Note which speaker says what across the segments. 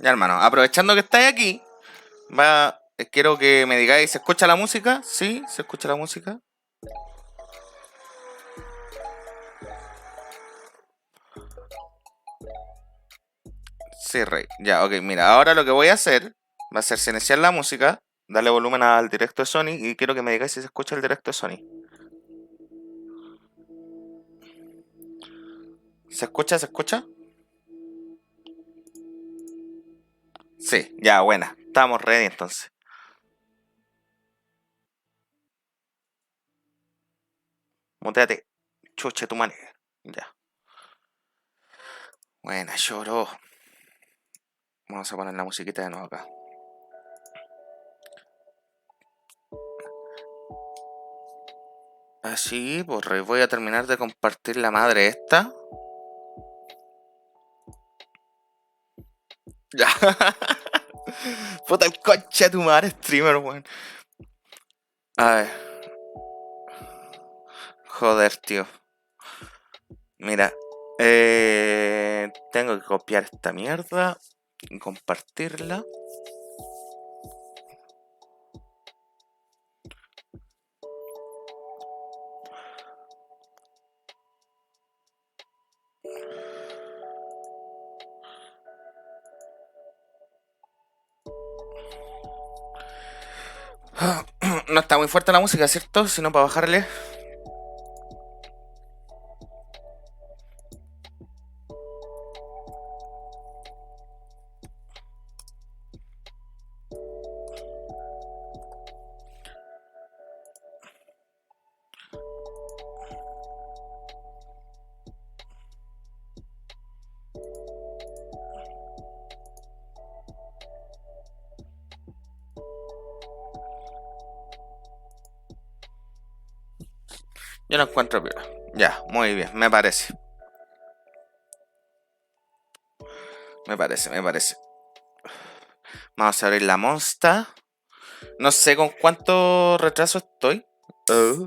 Speaker 1: Ya, hermano, aprovechando que estáis aquí, quiero que me digáis, ¿se escucha la música? ¿Sí? ¿Se escucha la música? Sí, rey. Ya, ok, mira, ahora lo que voy a hacer va a ser silenciar la música, darle volumen al directo de Sony y quiero que me digáis si se escucha el directo de Sony. ¿Se escucha? ¿Se escucha? Sí, ya, buena. Estamos ready entonces. Muteate. Chuche tu manera. Ya. Buena, lloró. Vamos a poner la musiquita de nuevo acá. Así, pues rey, voy a terminar de compartir la madre esta. Ya. Puta el concha de tu madre, streamer, weón. A ver. Joder, tío. Mira. Tengo que copiar esta mierda y compartirla. No está muy fuerte la música, ¿cierto? Sino para bajarle. Yo no encuentro piola. Ya, muy bien, me parece. Me parece, me parece. Vamos a abrir la monsta. No sé con cuánto retraso estoy. Oh.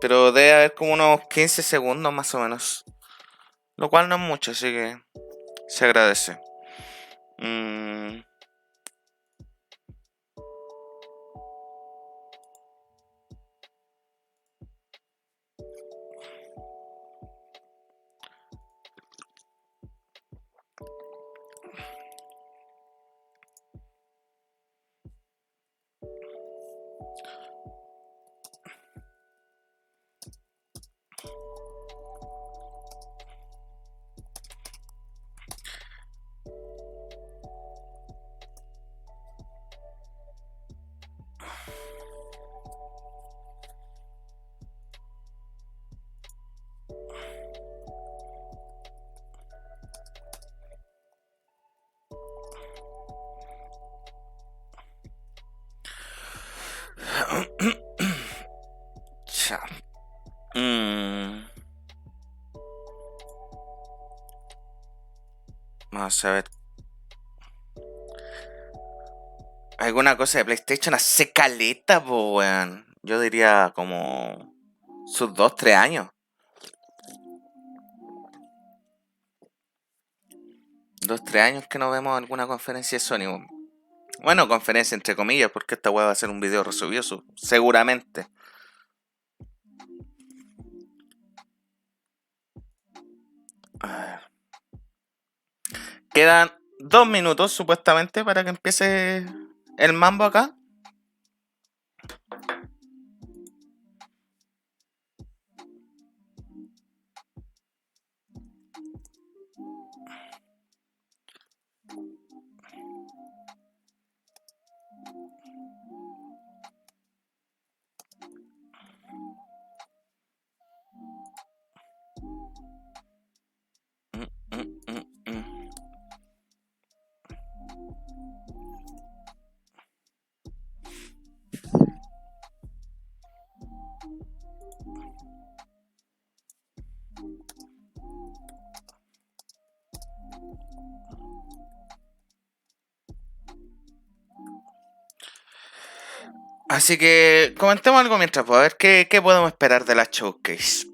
Speaker 1: Pero debe haber como unos 15 segundos más o menos. Lo cual no es mucho, así que se agradece. Mm. Ya. Vamos a ver. Alguna cosa de PlayStation hace caleta, po, weón. Yo diría como sus 2, 3 años. 2, 3 años que no vemos alguna conferencia de Sony, weón. Bueno, conferencia entre comillas, porque esta weá va a ser un video resubido, seguramente. A ver. Quedan 2 minutos supuestamente para que empiece el mambo acá. Mm, mm, mm, mm. Así que comentemos algo mientras, pues, a ver qué podemos esperar de la showcase.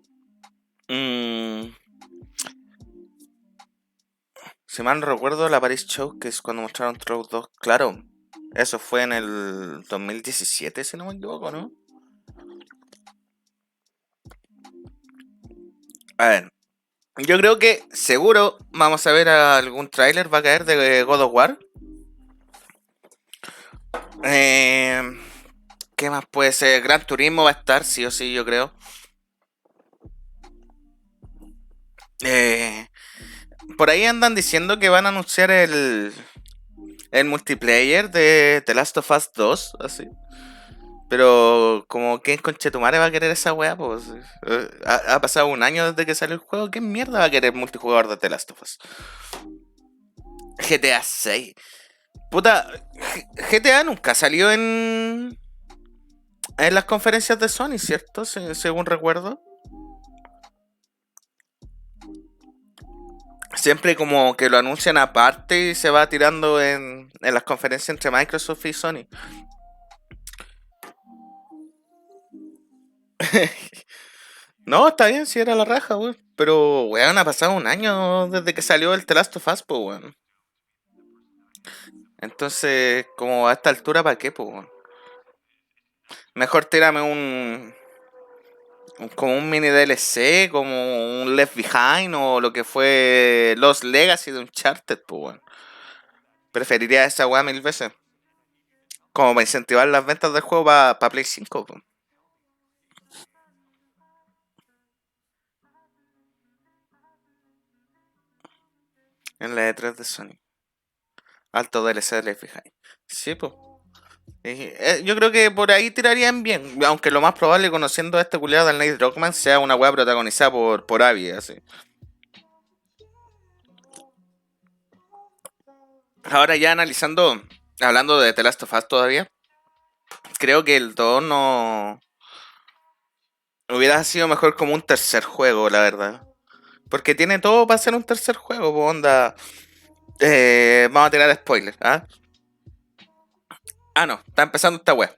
Speaker 1: Si mal no recuerdo, la Paris ShowCase cuando mostraron Troll 2. Claro, eso fue en el 2017, si no me equivoco, ¿no? A ver, yo creo que seguro vamos a ver algún tráiler, va a caer de God of War. Eh, ¿Qué más puede ser? Gran Turismo va a estar, sí o sí, yo creo. Eh, por ahí andan diciendo que van a anunciar el multiplayer de The Last of Us 2, así. Pero como que conchetumare va a querer esa weá, pues. Ha pasado un año desde que salió el juego. ¿Qué mierda va a querer multijugador de The Last of Us? GTA 6. Puta, GTA nunca salió en las conferencias de Sony, ¿cierto? Según recuerdo. Siempre como que lo anuncian aparte y se va tirando en las conferencias entre Microsoft y Sony. No, está bien, si era la raja, weón. Pero, weón, ha pasado un año desde que salió el The Last of Us, pues, weón. Entonces, como a esta altura, ¿para qué, pues, weón? Mejor tírame como un mini DLC, como un Left Behind o lo que fue Lost Legacy de Uncharted, pues, weón. Preferiría esa weá mil veces. Como para incentivar las ventas del juego para Play 5, pues. En la E3 de Sony. Alto DLC de Left Behind. Sí, pues. Yo creo que por ahí tirarían bien. Aunque lo más probable, conociendo a este culiado del Nate Druckmann, sea una weá protagonizada por Abby, así. Ahora ya analizando, hablando de The Last of Us todavía, creo que el 2 no hubiera sido mejor como un tercer juego, la verdad. Porque tiene todo para ser un tercer juego, po, onda. Vamos a tirar spoiler, ¿ah? Ah, no, está empezando esta web.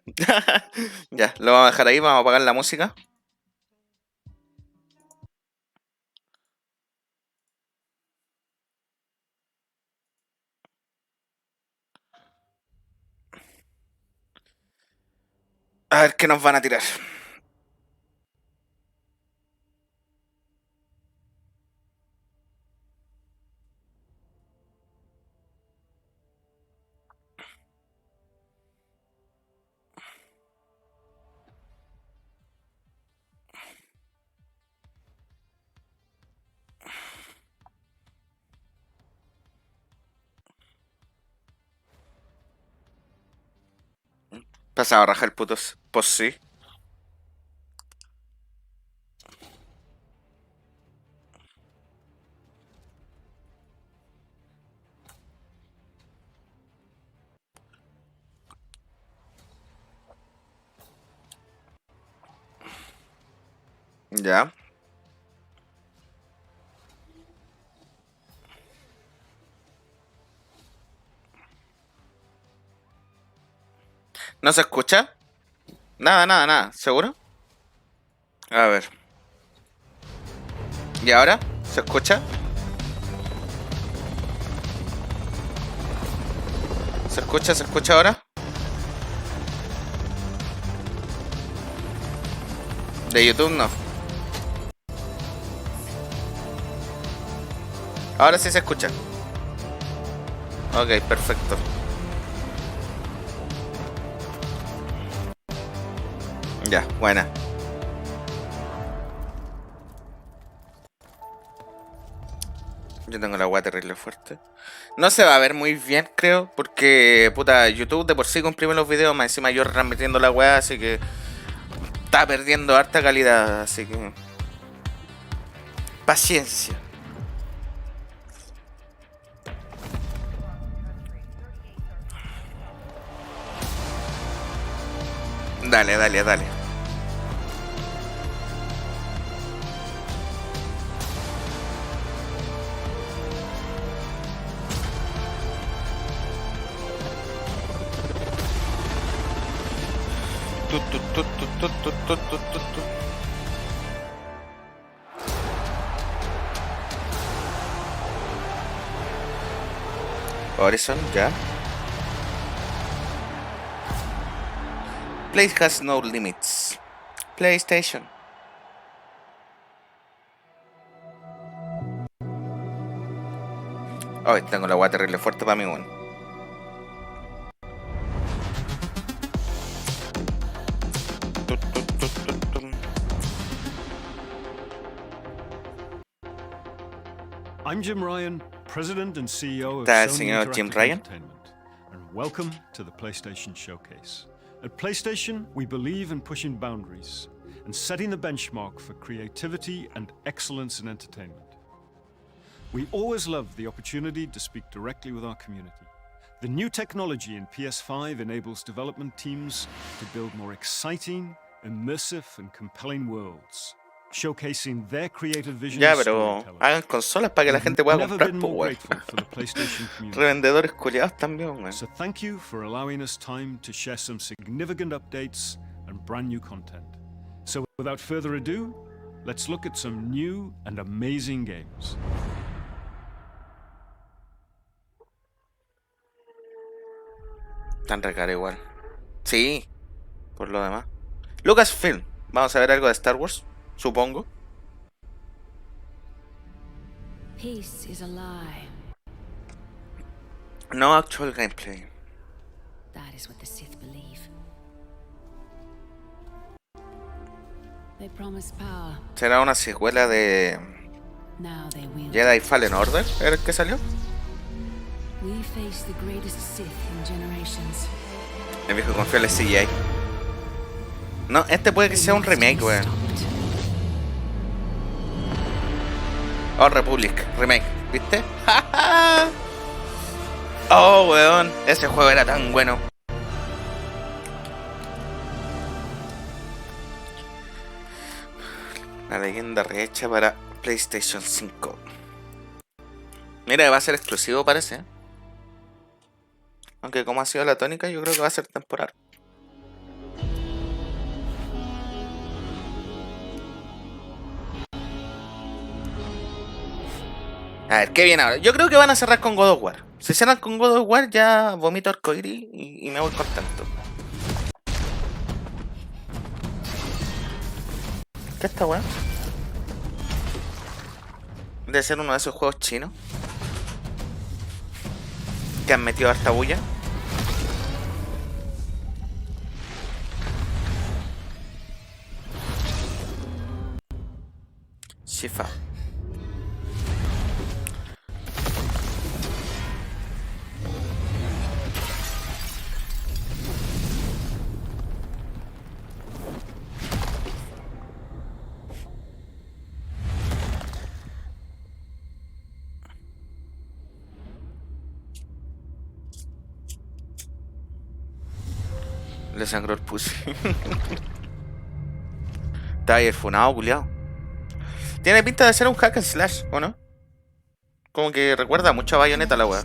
Speaker 1: Ya, lo vamos a dejar ahí, vamos a apagar la música. A ver qué nos van a tirar. Pasaba a rajar putos. Pues sí. Ya. ¿No se escucha? Nada, nada, nada. ¿Seguro? A ver. ¿Y ahora? ¿Se escucha? ¿Se escucha? ¿Se escucha ahora? De YouTube no. Ahora sí se escucha. Ok, perfecto. Ya, buena. Yo tengo la agua terrible fuerte. No se va a ver muy bien, creo, porque puta, YouTube de por sí comprime los videos, más encima yo transmitiendo la weá, así que está perdiendo harta calidad, así que paciencia. Dale, dale, dale. Tu, tu, tu, tu, tu, tu, tu, tu, tu, tu. Horizon, ya. Place has no limits. PlayStation. Ay, tengo la agua terrible fuerte para mí, weón.
Speaker 2: I'm Jim Ryan, President and CEO of
Speaker 1: Está el
Speaker 2: Sony
Speaker 1: señor Jim
Speaker 2: Interactive
Speaker 1: Ryan.
Speaker 2: Entertainment, and welcome to the PlayStation Showcase. At PlayStation, we believe in pushing boundaries and setting the benchmark for creativity and excellence in entertainment. We always love the opportunity to speak directly with our community. The new technology in PS5 enables development teams to build more exciting, immersive, and compelling worlds, showcasing their creative vision.
Speaker 1: Ya, pero hagan consolas para que la gente pueda comprar, pues, weón. Revendedores culiados también, weón.
Speaker 2: So thank you for allowing us time to share some significant updates and brand new content. So without further ado, let's look at some new and amazing games.
Speaker 1: Tan recaro igual. Sí, por lo demás. Lucasfilm. Vamos a ver algo de Star Wars, supongo.
Speaker 3: Peace is a lie.
Speaker 1: No actual gameplay.
Speaker 3: That is what the Sith believe. They promise power.
Speaker 1: ¿Será una secuela de
Speaker 3: Now they wield.
Speaker 1: Jedi Fallen Order? ¿Era el que salió?
Speaker 3: We face the greatest Sith in generations.
Speaker 1: El viejo confiable CGI. No, este puede que sea un remake, weón. Oh, Republic, remake, ¿viste? Oh, weón, ese juego era tan bueno. La leyenda rehecha para PlayStation 5. Mira, va a ser exclusivo, parece. Aunque como ha sido la tónica, yo creo que va a ser temporal. A ver, ¿qué viene ahora? Yo creo que van a cerrar con God of War. Si cierran con God of War, ya vomito arcoíris y me voy contento. ¿Qué está, weón? Debe ser uno de esos juegos chinos que han metido harta bulla. Shifa. Le sangró el pussy. Está ahí el funado, culiao. Tiene pinta de ser un hack and slash, ¿o no? Como que recuerda mucho a Bayonetta la weá.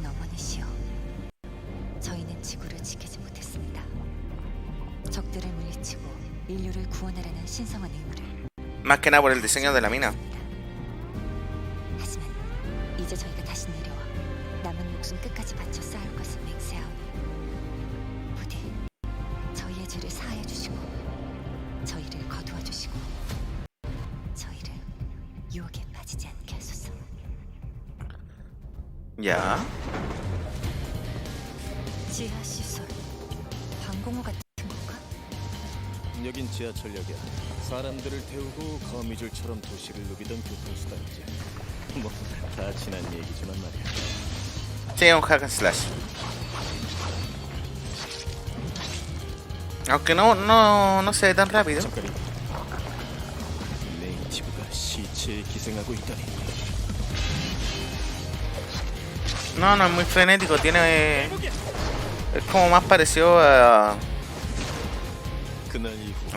Speaker 1: Más que nada por el diseño de la mina. Ya.
Speaker 4: 여긴 지하철역이야. 사람들을 태우고 거미줄처럼 도시를 누비던 교통수단이지. 뭐 다 지난 얘기지만 말이야.
Speaker 1: Sí, un hack and slash. Aunque no se ve tan rápido.
Speaker 4: 네이티브가 시체에 기생하고 있다니.
Speaker 1: No es muy frenético, tiene... Es como más parecido a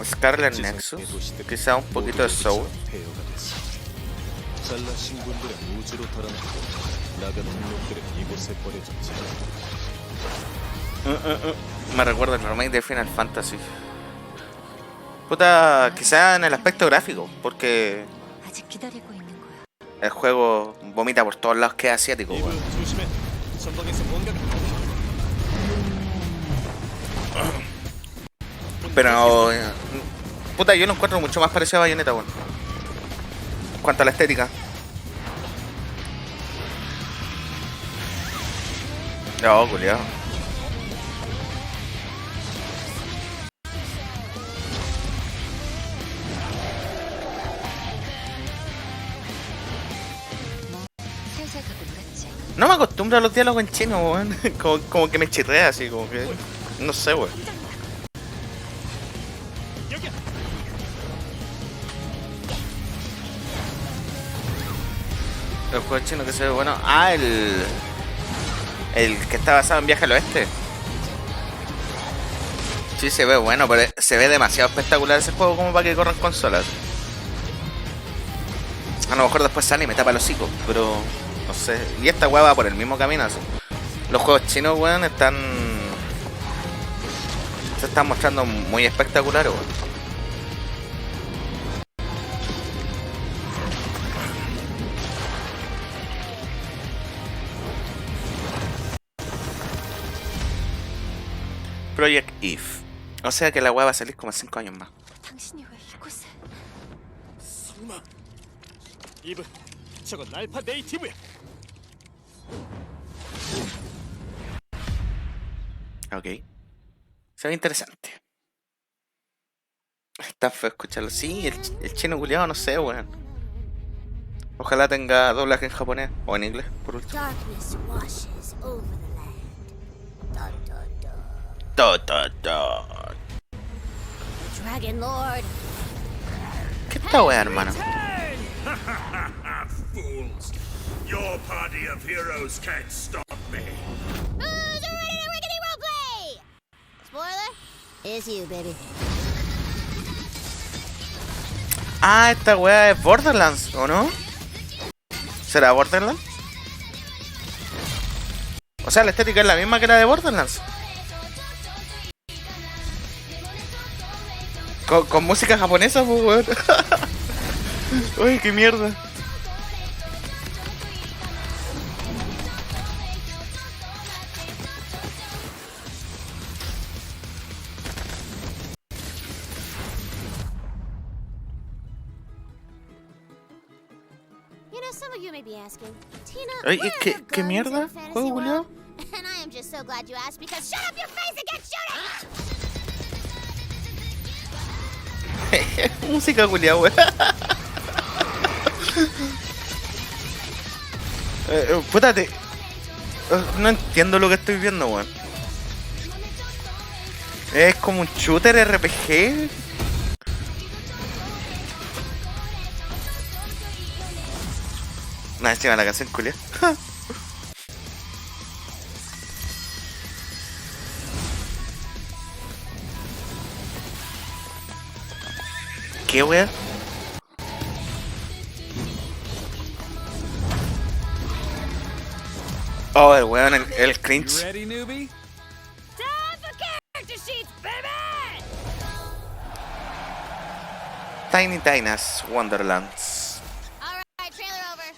Speaker 1: Scarlet Nexus, quizá un poquito de Soul. Me recuerda el remake de Final Fantasy. Puta, quizá en el aspecto gráfico, porque el juego vomita por todos lados que es asiático, weón. Pero, puta, yo lo encuentro mucho más parecido a Bayonetta, weón. En cuanto a la estética. No, culiao. No me acostumbro a los diálogos en chino, weón. Como que me chirrea así, como que. No sé, weón. El juego chino que se ve bueno. Ah, el que está basado en Viaje al Oeste. Sí, se ve bueno, pero se ve demasiado espectacular ese juego como para que corran consolas. A lo mejor después sale y me tapa el hocico, pero no sé. Y esta weá va por el mismo camino así. Los juegos chinos, weón, se están mostrando muy espectaculares, weón. Project Eve. O sea que la weá va a salir como en 5 años más.
Speaker 3: 당신이 왜 이곳에?
Speaker 4: 설마 이브, 저건 알파 네이티브야.
Speaker 1: Ok. Se ve interesante. Está feo escucharlo. Sí, el chino culiado, no sé, weón. Ojalá tenga doblaje en japonés o en inglés, por último.
Speaker 5: Darkness washes over the land. Dun, dun, dun. Dragon Lord.
Speaker 1: ¿Qué esta weá, hermano?
Speaker 6: Fools! Your party of heroes can't stop me.
Speaker 5: Who's ready to riggedy roleplay? Spoiler? It's you, baby.
Speaker 1: Ah, esta weá es Borderlands, ¿o no? ¿Será Borderlands? O sea, la estética es la misma que la de Borderlands. Con música japonesa, pues, weón. Uy, qué mierda.
Speaker 5: You know, some of you may be asking, Tina,
Speaker 1: Oye,
Speaker 5: where
Speaker 1: ¿qué-
Speaker 5: are the
Speaker 1: qué
Speaker 5: guns
Speaker 1: mierda?
Speaker 5: in Fantasy
Speaker 1: ¿Juego,
Speaker 5: World? And I am just so glad you asked because shut up your face and get shooting!
Speaker 1: Música culiao, weón. Putate. No entiendo lo que estoy viendo, weón. Es como un shooter RPG. Nada, encima la canción culia. ¿Qué wea? Oh, el weón, el cringe.
Speaker 2: Ready, newbie?
Speaker 5: Time for character sheets, baby!
Speaker 1: Tiny Tina's Wonderlands.
Speaker 5: Alright, trailer over.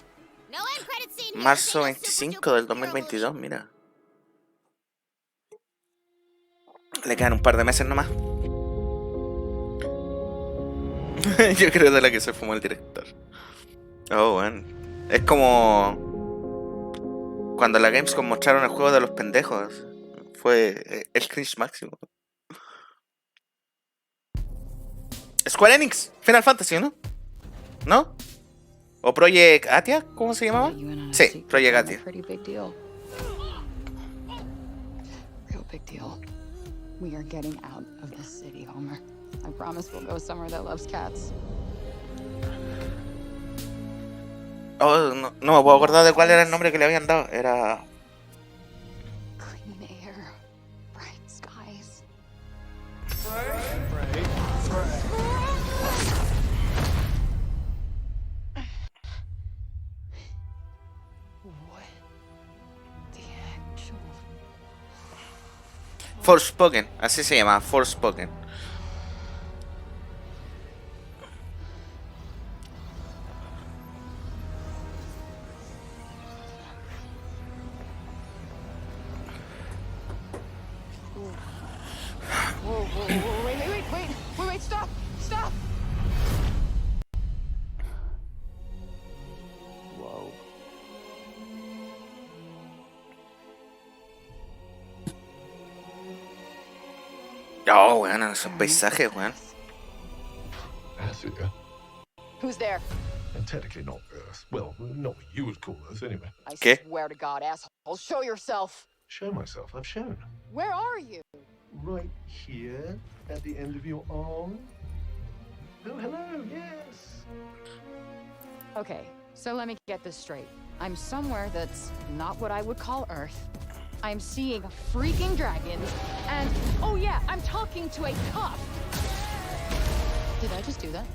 Speaker 5: No end credit scene here.
Speaker 1: Marzo
Speaker 5: Being a
Speaker 1: 25 del
Speaker 5: super-duper hero
Speaker 1: 2022, mira. Le quedan un par de meses nomás. Yo creo de la que se fumó el director. Oh, weón. Es como cuando la Gamescom mostraron el juego de los pendejos. Fue el cringe máximo. Square Enix, Final Fantasy, ¿no? ¿No? ¿O Project Atia? ¿Cómo se llamaba? Sí, Project Atia.
Speaker 7: Pretty big deal. Real big deal. We are getting out of the city, Homer. I promise we'll go somewhere that loves cats.
Speaker 1: Oh, no, no me puedo acordar de cuál era el nombre que le habían dado. Era...
Speaker 7: Clean air, bright skies. What the actual...
Speaker 1: Forspoken, así se llama, Forspoken. Oh, weón, esos paisajes, weón.
Speaker 8: Acid, yeah?
Speaker 7: Who's there?
Speaker 8: And technically not Earth. Well, not what you would call Earth, anyway.
Speaker 7: I
Speaker 1: ¿Qué?
Speaker 7: swear to God, asshole, show yourself.
Speaker 8: Show myself. I've shown.
Speaker 7: Where are you?
Speaker 8: Right here, at the end of your arm. Oh, hello, yes.
Speaker 7: Okay, so let me get this straight. I'm somewhere that's not what I would call Earth. I'm seeing freaking dragons, and oh yeah, I'm talking to a cop. Did I just do that?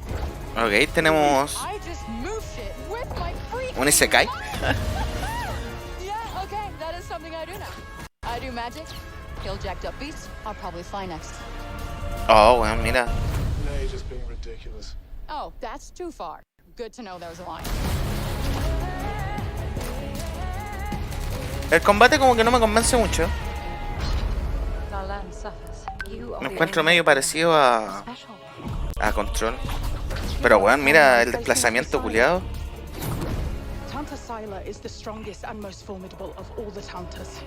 Speaker 1: Ok, tenemos
Speaker 7: I just moved shit with my freaking
Speaker 1: un isekai.
Speaker 7: Yeah, okay, that is something I do now. I do magic, kill jacked up beasts. I'll probably fly next.
Speaker 1: Oh, weón, mira.
Speaker 8: No, you're just being ridiculous.
Speaker 7: Oh, that's too far. Good to know there's a line.
Speaker 1: El combate como que no me convence mucho.
Speaker 3: Our land suffers. You are
Speaker 1: Me
Speaker 3: the
Speaker 1: encuentro
Speaker 3: only
Speaker 1: medio parecido a Control. Pero weón, mira el desplazamiento culiado.
Speaker 9: Tanta Sila is the strongest and most formidable of all the Tantas.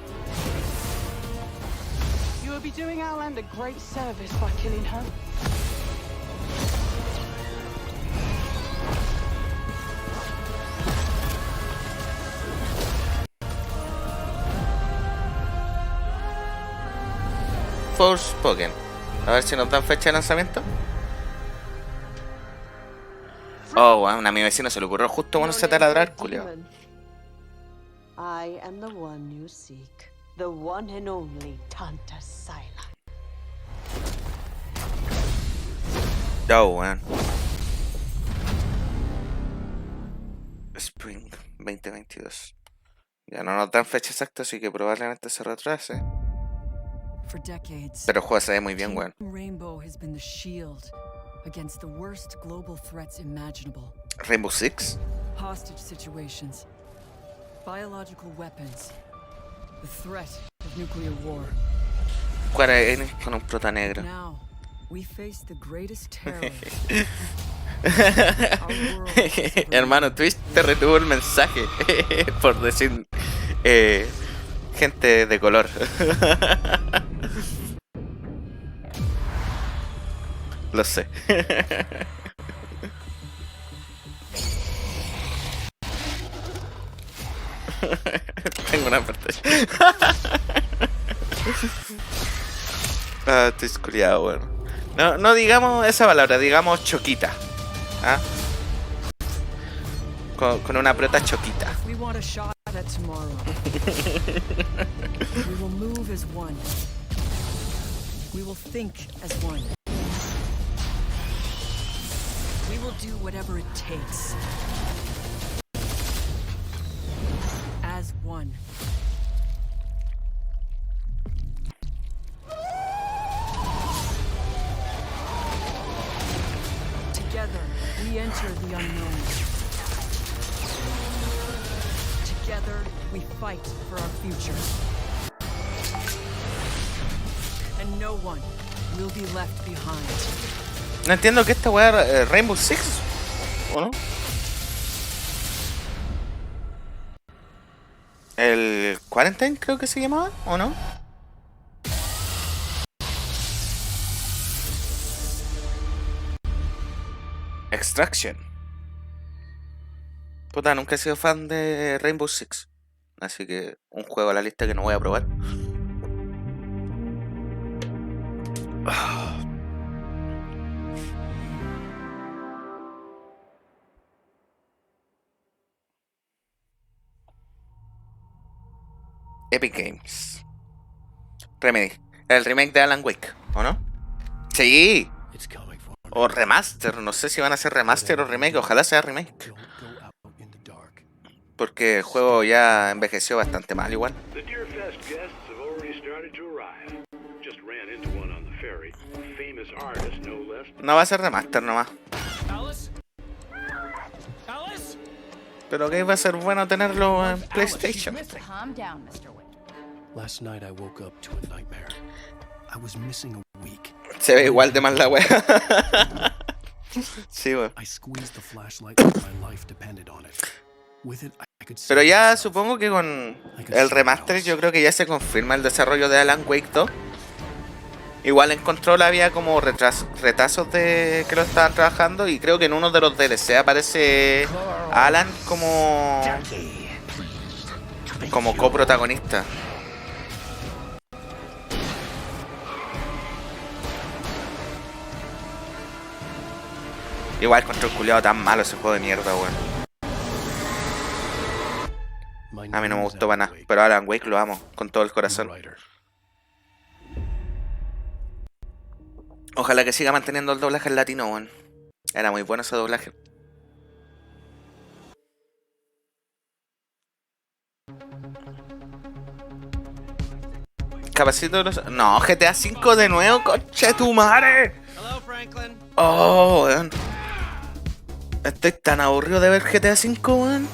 Speaker 9: You will be doing our land a great service by killing her.
Speaker 1: Forspoken. A ver si nos dan fecha de lanzamiento. Oh, weón, a mi vecino se le ocurrió justo cuando se taladrar, culiao.
Speaker 10: I am the one you seek. The one and only Tanta Sila.
Speaker 1: Oh, weón. Spring 2022. Ya no nos dan fecha exacta, así que probablemente se retrase.
Speaker 3: For decades,
Speaker 1: Pero el juego se ve muy bien, weón.
Speaker 3: Rainbow has been the shield against the worst global threats imaginable.
Speaker 1: Rainbow Six.
Speaker 3: Hostage situations, biological weapons, the threat of nuclear war.
Speaker 1: Square Enix con un prota negro.
Speaker 3: Now, we face the greatest terror.
Speaker 1: Hermano, Twitch te retuvo el mensaje por decir gente de color. Lo sé. Tengo una pantalla. Estoy esculiado, bueno. No digamos esa palabra, digamos choquita. ¿Ah? Con una prota choquita.
Speaker 3: We want a shot at tomorrow. We will move as one. We will think as one. We will do whatever it takes. As one. Together, we enter the unknown. Together, we fight for our future. And no one will be left behind.
Speaker 1: No entiendo que esta weá Rainbow Six, ¿o no? El Quarantine creo que se llamaba, ¿o no? Extraction. Puta, nunca he sido fan de Rainbow Six. Así que un juego a la lista que no voy a probar. Epic Games. Remedy. El remake de Alan Wake, ¿o no? Sí. O remaster. No sé si van a ser remaster o remake. Ojalá sea remake. Porque el juego ya envejeció bastante mal igual.
Speaker 6: The Deerfest guests have already started to arrive. Just ran into one on the ferry. A famous artist, no less.
Speaker 1: No va a ser remaster nomás.
Speaker 4: Alice? Alice?
Speaker 1: Pero que va a ser bueno tenerlo en PlayStation.
Speaker 7: Calm down, Mr. Wick.
Speaker 4: Last night I woke up to a nightmare. I was missing a week.
Speaker 1: Se ve igual de mal la wea. Sí, wea.
Speaker 4: I squeezed the flashlight like my life depended on it. With it, I could see
Speaker 1: Pero ya
Speaker 4: myself.
Speaker 1: supongo que con el remaster yo creo que ya se confirma el desarrollo de Alan Wake 2. Igual en Control había como retazos de que lo estaban trabajando y creo que en uno de los DLC aparece Alan como coprotagonista. Igual Control culiado tan malo ese juego de mierda, weón. A mí no me gustó para nada, pero Alan Wake lo amo con todo el corazón. Ojalá que siga manteniendo el doblaje en latino, weón. Era muy bueno ese doblaje. Capacito los... No, GTA 5 de nuevo, concha tu madre. Oh, weón. Estoy tan aburrido de ver GTA 5, weón.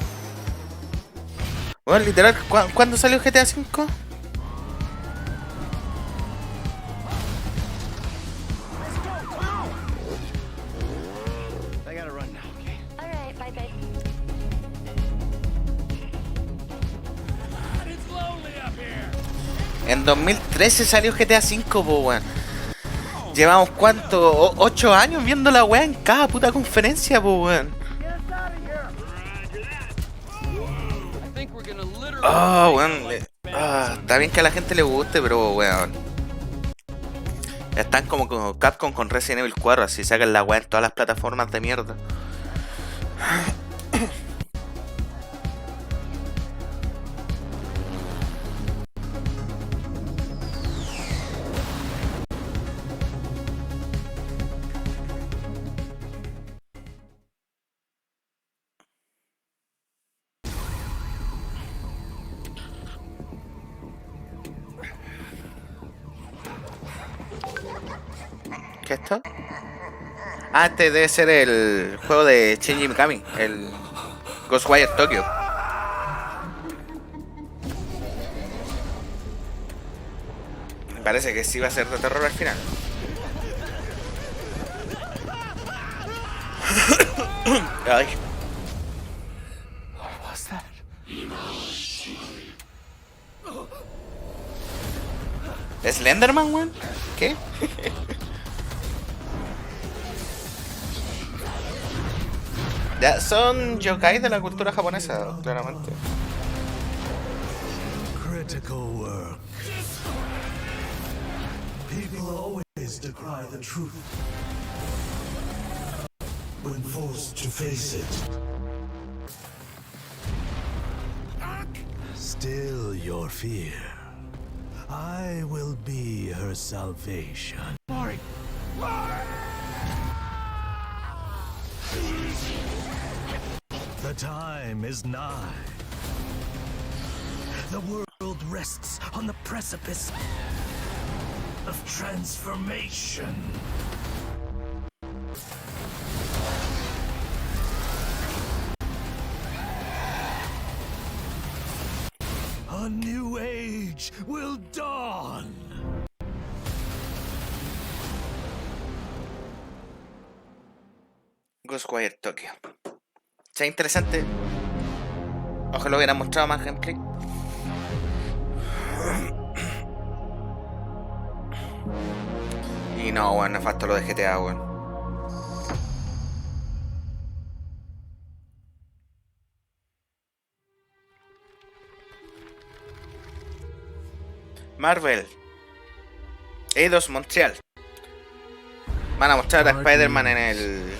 Speaker 1: Weón, literal, ¿cuándo salió GTA 5? En 2013 salió GTA 5, po, weón. Llevamos cuánto, 8 años viendo la weá en cada puta conferencia, po, weón. Oh, weón. Está bien que a la gente le guste, pero weón. Están como Capcom con Resident Evil 4, así sacan la weá en todas las plataformas de mierda. ¿Qué es esto? Ah, este debe ser el juego de Shinji Mikami, el Ghostwire Tokyo. Me parece que sí va a ser de terror al final. Ay. ¿Slenderman, weón? ¿Qué? Ya, son yokai de la cultura japonesa, claramente.
Speaker 11: Critical work. People always decry the truth when forced to face it. Still your fear. I will be her salvation. Mari! The time is nigh. The world rests on the precipice of transformation. A new age will dawn.
Speaker 1: Ghostwire Tokyo. Sea interesante. Ojalá hubiera mostrado más gameplay. Y no, weón, me falta lo de GTA, weón. Marvel. Eidos Montreal. Van a mostrar a Spider-Man en el...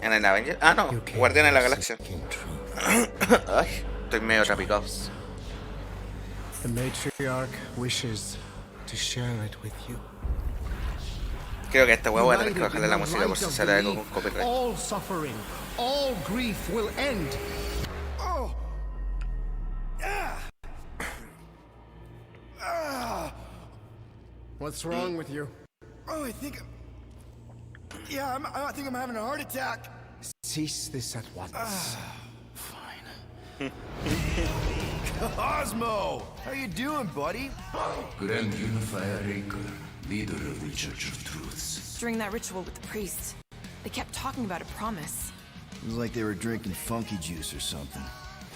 Speaker 1: ¿En el Avenger? Ah, no, Guardianes de la Galaxia. Ay, estoy medio trapicado.
Speaker 12: The matriarch wishes to share it with you.
Speaker 1: Creo que a esta hueá voy a tener que bajarle la música por si sale algo con copyright.
Speaker 12: All suffering, all grief will end.
Speaker 11: Oh.
Speaker 12: What's wrong with you?
Speaker 11: Oh, I think I'm having a heart attack.
Speaker 12: Cease this at once.
Speaker 11: Fine. Cosmo, how you doing, buddy?
Speaker 13: Grand Unifier Raker, leader of the Church of Truths.
Speaker 14: During that ritual with the priest, they kept talking about a promise.
Speaker 15: It was like they were drinking funky juice or something.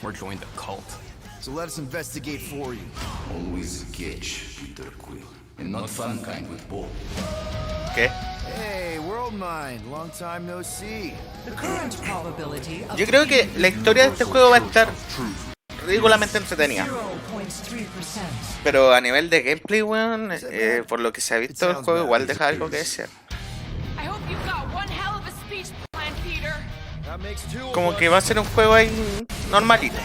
Speaker 13: Or joined a cult.
Speaker 15: So let us investigate for you.
Speaker 13: Always catch Peter Quill. and not fun kind with Bo.
Speaker 1: ¿Qué?
Speaker 11: Hey, World Mind, long time no see.
Speaker 1: Yo creo que la historia de este juego va a estar ridículamente entretenida. Pero a nivel de gameplay, weón, por lo que se ha visto el juego igual deja algo que desear. Como que va a ser un juego ahí normalito.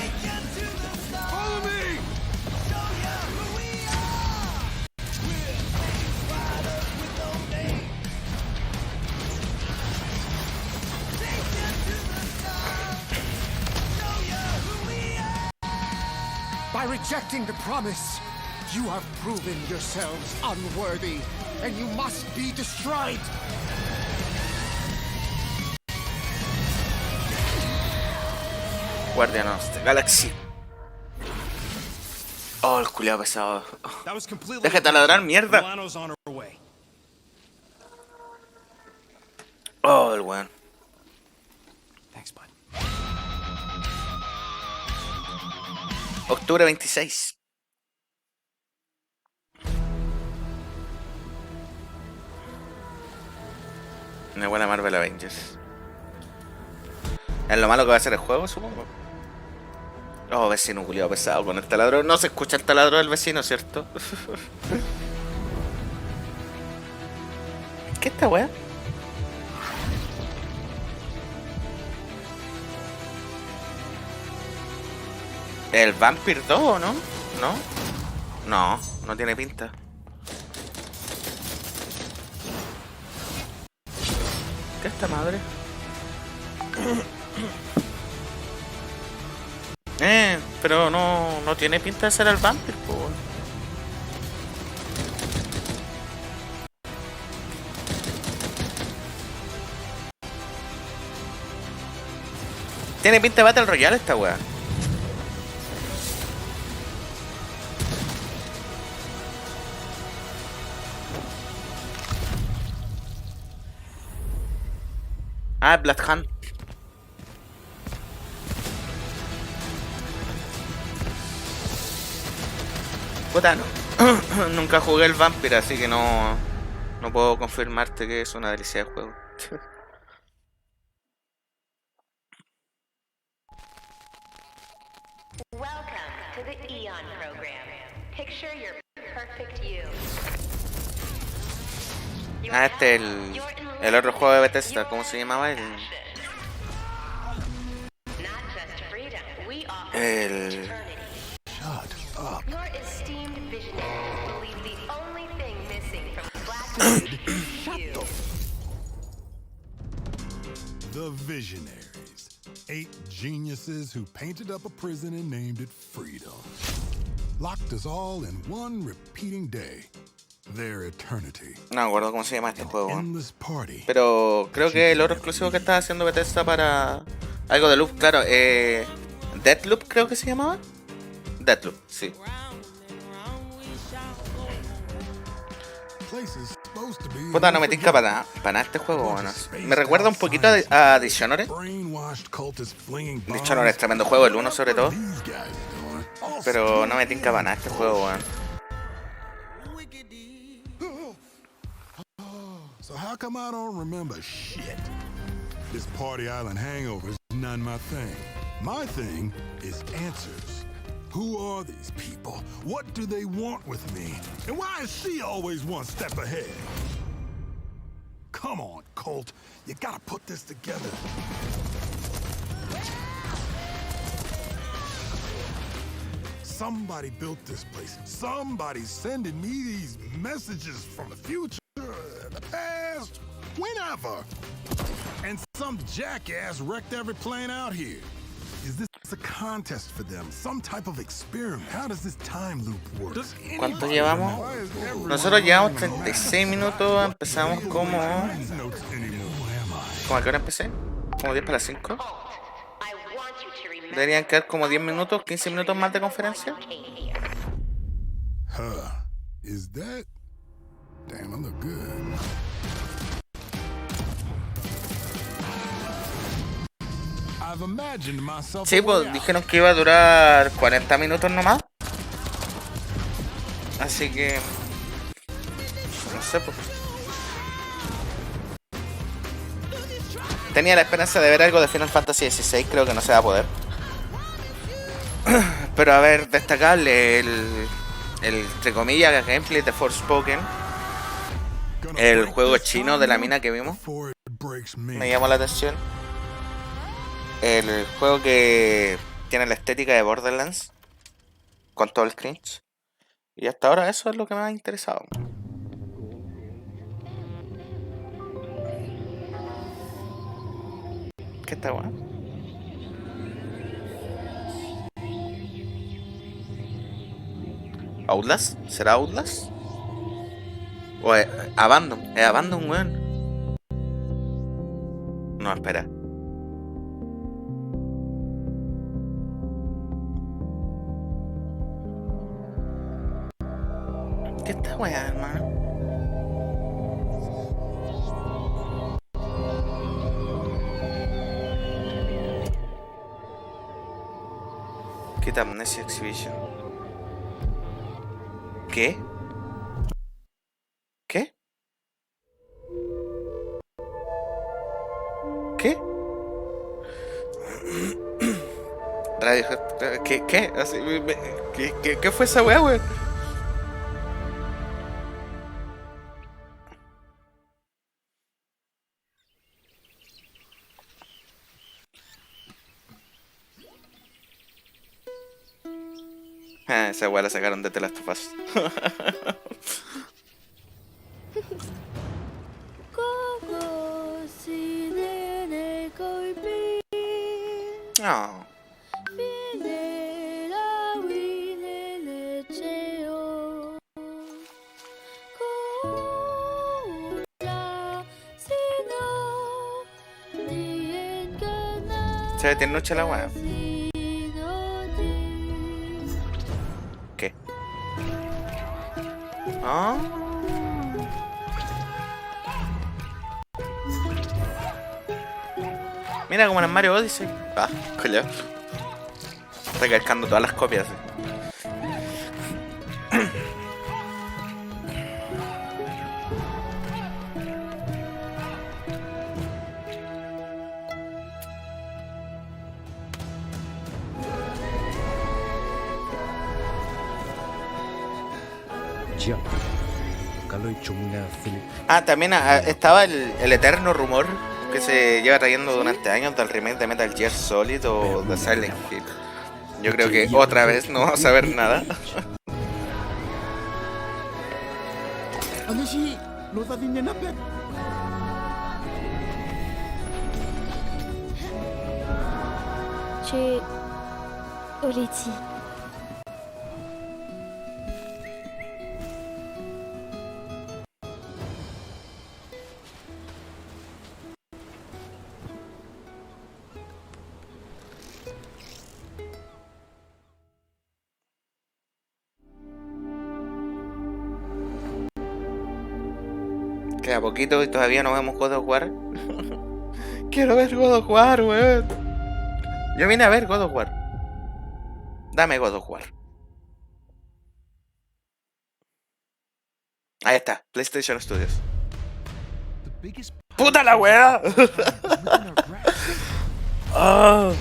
Speaker 12: By rejecting the promise, you have proven yourselves unworthy, and you must be destroyed.
Speaker 1: Guardians de Galaxy. Oh, el culiao pesado. Deja de taladrar, mierda. Oh, el weón. Octubre 26. Una buena Marvel Avengers. Es lo malo que va a ser el juego, supongo. Oh, vecino culiao pesado con el taladro. No se escucha el taladro del vecino, ¿cierto? ¿Qué esta weá? ¿El Vampire 2 o no? ¿No? No, no tiene pinta. ¿Qué es esta madre? Pero no tiene pinta de ser el Vampire, po. Tiene pinta de Battle Royale esta weá. Ah, Blood Hunt. Puta, no. Nunca jugué el Vampire, así que no puedo confirmarte que es una delicia de juego.
Speaker 16: Welcome to the Eon program. Picture your perfect you.
Speaker 1: Ah, este es el otro juego de Bethesda, ¿cómo se llamaba? El
Speaker 16: Your esteemed visionaries believe the only thing missing from Black is you.
Speaker 17: The Visionaries. 8 geniuses who painted up a prison and named it Freedom. Locked us all in one repeating day. Their eternity.
Speaker 1: No me acuerdo cómo se llama este juego. Pero creo que el otro exclusivo que estaba haciendo Bethesda para algo de Loop, claro, Deathloop creo que se llamaba. Deathloop, sí. Puta, no me tinca para nada este juego, bueno. Me recuerda un poquito a Dishonored. Dishonored es tremendo juego, el 1 sobre todo. Pero no me tinca para nada este juego, bueno.
Speaker 17: So how come I don't remember shit? This Party Island hangover is not my thing. My thing is answers. Who are these people? What do they want with me? And why is she always one step ahead? Come on, Colt. You gotta put this together. Somebody built this place. Somebody's sending me these messages from the future. The past, whenever. And some jackass wrecked every plane out here. Is this a contest for them? Some type of experiment? How does this time loop work?
Speaker 1: ¿Cuánto llevamos? Nosotros llevamos 36 minutos, empezamos como... ¿Cómo a qué hora empecé? ¿Como 10 para las 5? Deberían quedar como 10 minutos, 15 minutos más de conferencia.
Speaker 17: Is that... Damn, I look good. I've imagined myself.
Speaker 1: Sí, pues dijeron que iba a durar 40 minutos nomás. Así que sé, pues. Tenía la esperanza de ver algo de Final Fantasy XVI, creo que no se va a poder. Pero a ver, destacable el entre comillas, gameplay de Forspoken. El juego chino de la mina que vimos. Me llamó la atención. El juego que tiene la estética de Borderlands. Con todo el cringe. Y hasta ahora eso es lo que me ha interesado. ¿Qué está bueno? ¿Outlast? ¿Será Outlast? ¿O es Abandon? ¿Es Abandon, weón? No, espera. ¿Qué está weá, hermano? Kid Amnesia Exhibition. ¿Qué? ¿Qué? ¿Qué? Radio... ¿Qué? Así, ¿qué fue esa weá, weón? Ah, esa weá la sacaron de The Last of Us. No. Se ve tiernucha la weá. ¿Qué? ¿Ah? Mira como en el Mario Odyssey. Ah, coño. Recalcando todas las copias. Ah, también estaba el eterno rumor que se lleva trayendo durante años del remake de Metal Gear Solid o de Silent Hill. Yo creo que otra vez no vamos a ver nada. Queda poquito y todavía no vemos God of War. Quiero ver God of War, weón. Yo vine a ver God of War. Dame God of War. Ahí está, PlayStation Studios. ¡Puta la weá! Oh.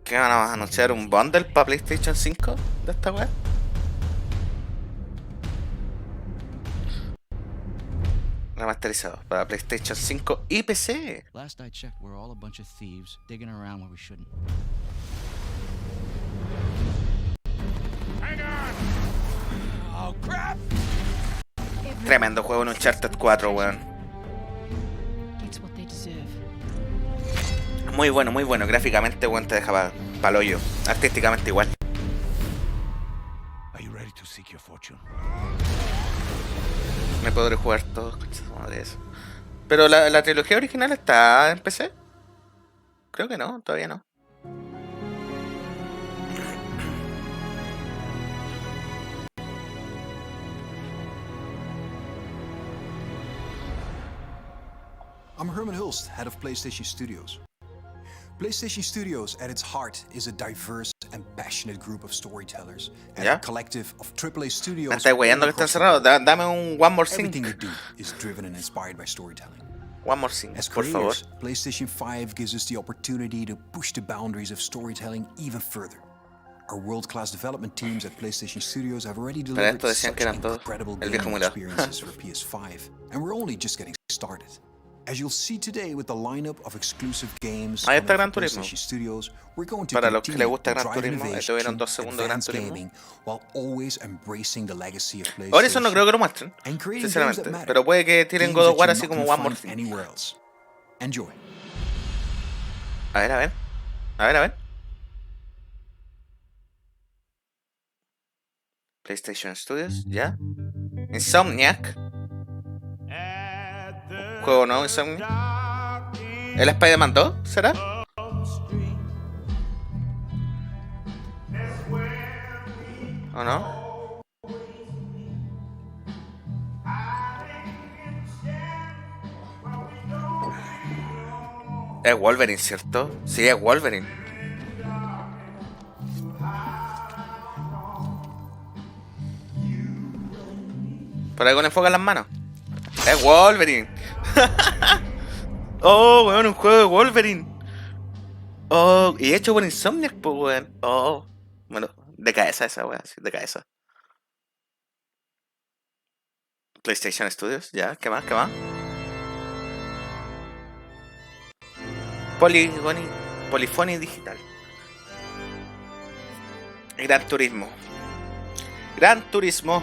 Speaker 1: ¿Qué van a anunciar? ¿Un bundle para PlayStation 5 de esta weá? Remasterizado para PlayStation 5 y PC.
Speaker 18: Last I checked, we're all a bunch of thieves digging around where we shouldn't.
Speaker 17: Oh, crap.
Speaker 1: Tremendo juego en Uncharted 4, weón. Muy bueno. Gráficamente, weón, te deja pa'l hoyo. Artísticamente igual.
Speaker 17: Are you ready to seek your fortune?
Speaker 1: Me podré jugar todos de eso. Pero la trilogía original está en PC. Creo que no, todavía no.
Speaker 19: I'm Herman Hulst, head of PlayStation Studios. PlayStation Studios, at its heart, is a diverse and passionate group of storytellers and
Speaker 1: ¿Ya?
Speaker 19: a collective of AAA
Speaker 1: Me
Speaker 19: studios.
Speaker 1: estáis weyando que está encerrado. Dame un one more thing.
Speaker 19: Everything we do is driven and inspired by storytelling.
Speaker 1: One more thing,
Speaker 19: As
Speaker 1: por favor.
Speaker 19: creators, PlayStation 5 gives us the opportunity to push the boundaries of storytelling even further. Our world-class development teams at PlayStation Studios have already
Speaker 1: Pero
Speaker 19: delivered
Speaker 1: esto decían
Speaker 19: such
Speaker 1: que eran todos
Speaker 19: incredible
Speaker 1: el viejo
Speaker 19: gaming
Speaker 1: mulado.
Speaker 19: experiences for PS5, and we're only just getting started. As you'll see today with the lineup of exclusive games
Speaker 1: Ahí está
Speaker 19: coming
Speaker 1: Gran
Speaker 19: from
Speaker 1: Turismo.
Speaker 19: PlayStation Studios, we're going to
Speaker 1: Para los que les
Speaker 19: continue
Speaker 1: gusta
Speaker 19: to
Speaker 1: Gran
Speaker 19: drive
Speaker 1: Turismo,
Speaker 19: innovation,
Speaker 1: estuvieron 2 segundos Gran
Speaker 19: advance
Speaker 1: Turismo.
Speaker 19: gaming, while always embracing the legacy of
Speaker 1: Ahora eso
Speaker 19: PlayStation
Speaker 1: no creo que lo muestren,
Speaker 19: and creating games
Speaker 1: sinceramente.
Speaker 19: that matter.
Speaker 1: Pero puede que tiren
Speaker 19: Games
Speaker 1: God of
Speaker 19: that
Speaker 1: War
Speaker 19: you're
Speaker 1: así
Speaker 19: not
Speaker 1: como
Speaker 19: gonna
Speaker 1: one more
Speaker 19: find
Speaker 1: thing.
Speaker 19: anywhere else. Enjoy.
Speaker 1: A ver, a ver. A ver, a ver. PlayStation Studios, ¿ya? Insomniac. Juego nuevo, Insomniac. ¿El Spider-Man 2? ¿Será? ¿O no? Es Wolverine, ¿cierto? Sí, es Wolverine. Por ahí con enfoque en las manos. Es Wolverine. Oh, weón, un juego de Wolverine. Oh, y hecho por Insomniac, pues, weón. Oh, bueno, de cabeza esa, weón, sí, de cabeza. PlayStation Studios, ya, ¿qué más? ¿Qué más? Polifony digital. Gran Turismo. Gran Turismo.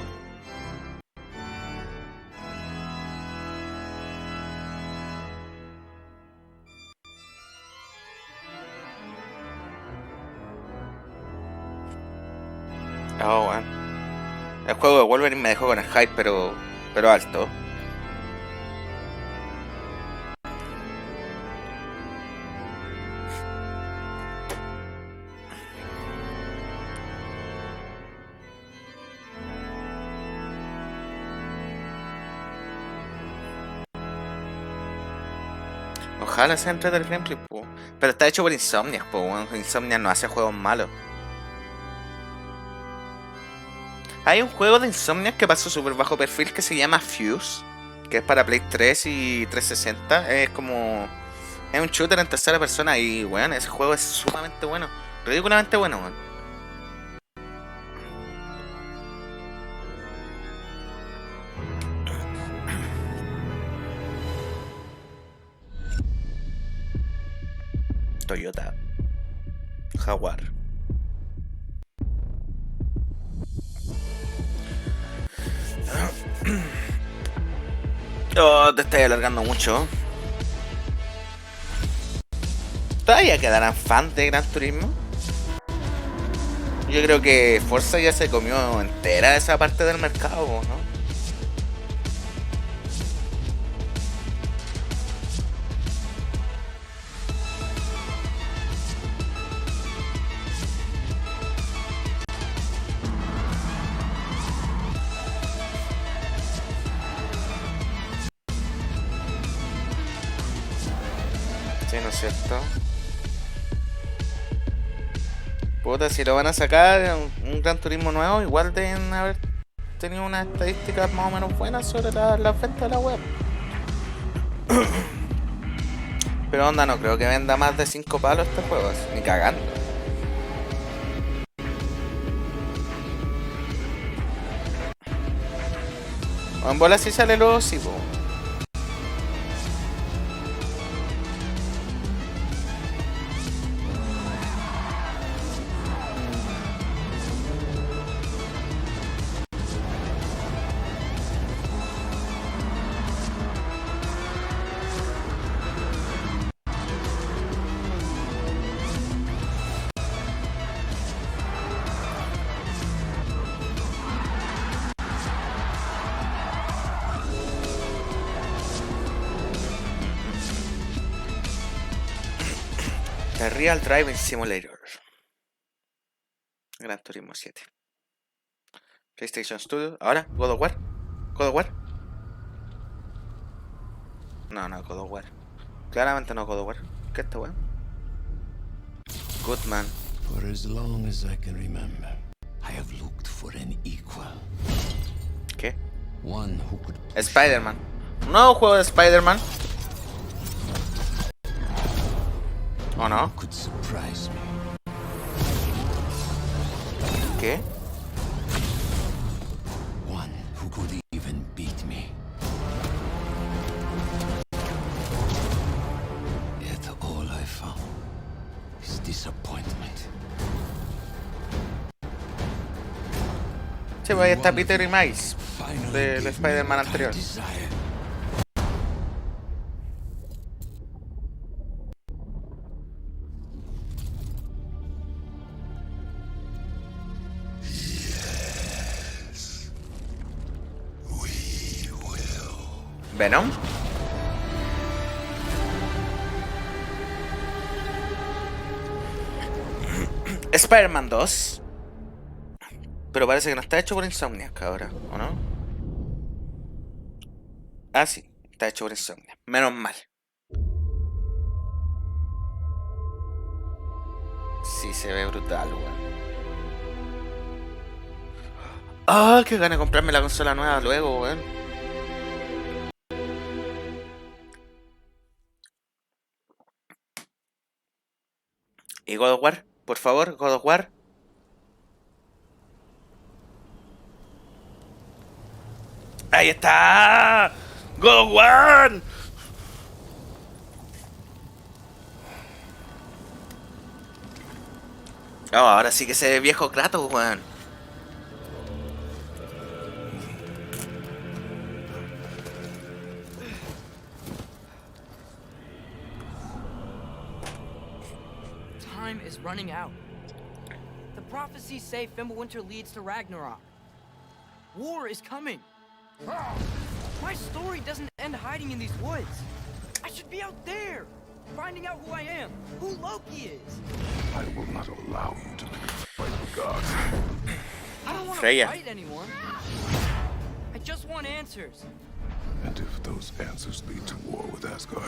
Speaker 1: Oh, weón. El juego de Wolverine me dejó con el hype, pero alto. Ojalá sea entrete el gameplay, po. Pero está hecho por Insomniac, po, weón. Insomniac no hace juegos malos. Hay un juego de Insomniac que pasó súper bajo perfil que se llama Fuse, que es para Play 3 y 360. Es como... es un shooter en tercera persona y, weón, ese juego es sumamente bueno. Ridículamente bueno, weón. Toyota Jaguar. Oh, te estoy alargando mucho. ¿Todavía quedarán fans de Gran Turismo? Yo creo que Forza ya se comió entera esa parte del mercado, ¿no? Sí, ¿no es cierto? Puta, si lo van a sacar un Gran Turismo nuevo, igual deben haber tenido unas estadísticas más o menos buenas sobre las ventas de la web. Pero onda, no creo que venda más de 5 palos este juego, ni cagando. O en bola si sale luego, sí, po. The Real Driving Simulator. Gran Turismo 7. PlayStation Studio. Ahora, God of War. God of War. No, God of War. Claramente no God of War. ¿Qué es esta weón? Goodman.
Speaker 13: For as long as I can remember, I have looked for an equal.
Speaker 1: ¿Qué?
Speaker 13: One who could
Speaker 1: Spider-Man. Un nuevo juego de Spider-Man. ¿O no?
Speaker 13: could surprise me.
Speaker 1: ¿Qué?
Speaker 13: One who could even beat me. Yet all I found is disappointment.
Speaker 1: Sí, pues ahí está Peter y Miles del Spider-Man anterior. Venom. Spider-Man 2. Pero parece que no está hecho por Insomniac ahora, ¿o no? Ah, sí, está hecho por Insomniac. Menos mal. Sí, se ve brutal, weón. Ah, qué gana de comprarme la consola nueva luego, weón. ¿Y God of War? Por favor, God of War. ¡Ahí está! ¡God of War! Oh, ahora sí que se ve viejo Kratos, weón.
Speaker 20: Time is running out. The prophecies say Fimbulwinter leads to Ragnarok. War is coming. My story doesn't end hiding in these woods. I should be out there, finding out who I am, who Loki is.
Speaker 17: I will not allow you to fight the gods.
Speaker 20: I don't want to
Speaker 1: Freya.
Speaker 20: fight anyone. I just want answers.
Speaker 17: And if those answers lead to war with Asgard,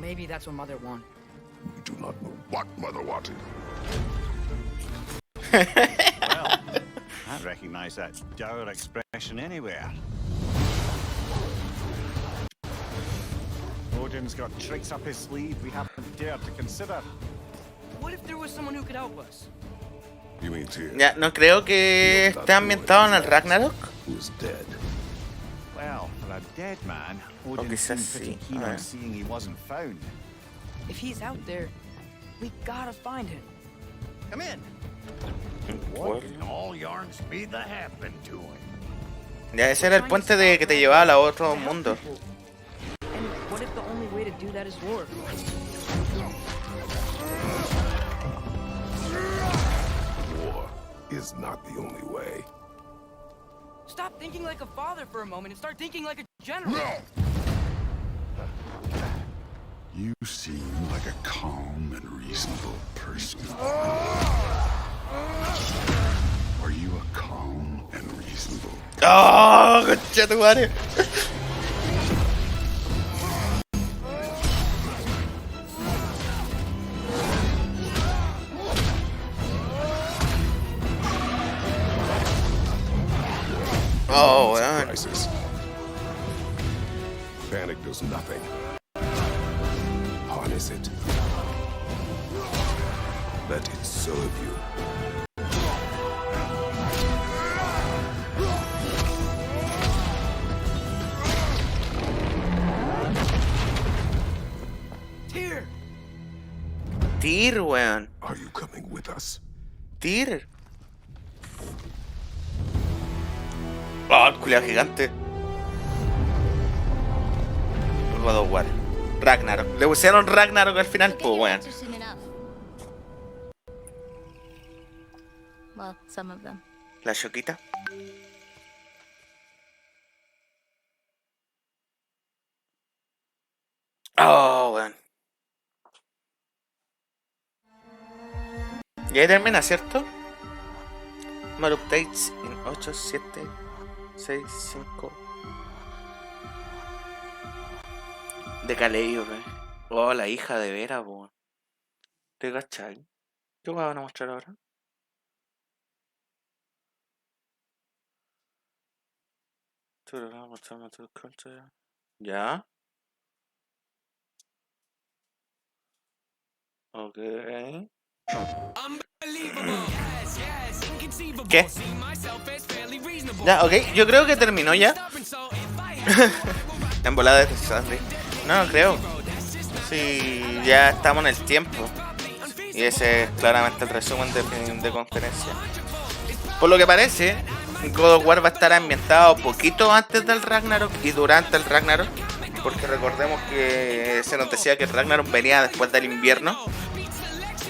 Speaker 20: Maybe that's what Mother wanted.
Speaker 17: we do not know what Mother wanted.
Speaker 21: Well, I recognize that dour expression anywhere. Odin's got tricks up his sleeve we haven't dared to consider.
Speaker 20: What if there was someone who could help us?
Speaker 17: You mean Tyr,
Speaker 1: Ya, no creo que esté ambientado en el Ragnarok.
Speaker 17: who is dead?
Speaker 21: Well, for a dead man,
Speaker 1: O
Speaker 21: Odin
Speaker 1: quizás
Speaker 21: seemed pretty
Speaker 1: sí.
Speaker 21: keen
Speaker 1: A
Speaker 21: on
Speaker 1: ver.
Speaker 21: seeing he wasn't found.
Speaker 20: If he's out there, we gotta find him.
Speaker 21: Come in.
Speaker 1: What?
Speaker 21: Can all yarns be that happened to him?
Speaker 1: Ya, ese era el puente de que te llevaba a otro mundo.
Speaker 20: And what if the only way to do that is war?
Speaker 17: War is not the only way.
Speaker 20: Stop thinking like a father for a moment and start thinking like a general.
Speaker 17: You seem like a calm and reasonable person. Are you a calm and reasonable?
Speaker 1: ¡Oh, concha tu madre! Oh, weón.
Speaker 17: Crisis. Panic does nothing. Harness it. Let it serve you.
Speaker 20: Tyr!
Speaker 1: Tyr, weón.
Speaker 17: Are you coming with us?
Speaker 1: Tyr. Oh, el culiao gigante. God of War. Ragnarok. Le pusieron Ragnarok al final, pues, weón.
Speaker 5: Soon enough. Well, some of them.
Speaker 1: La choquita. Oh, weón. Y ahí termina, ¿cierto? More updates en 8, 7, 6, 5. De Caleio, weón. Oh, la hija de Vera, weón. ¿Te cachai? ¿Qué van a mostrar ahora? Ya. Ok. ¿Qué? Ya, ok. Yo creo que terminó ya. En volada de Sandry. No, no creo. Sí, ya estamos en el tiempo. Y ese es claramente el resumen de conferencia. Por lo que parece, God of War va a estar ambientado poquito antes del Ragnarok y durante el Ragnarok. Porque recordemos que se nos decía que el Ragnarok venía después del invierno.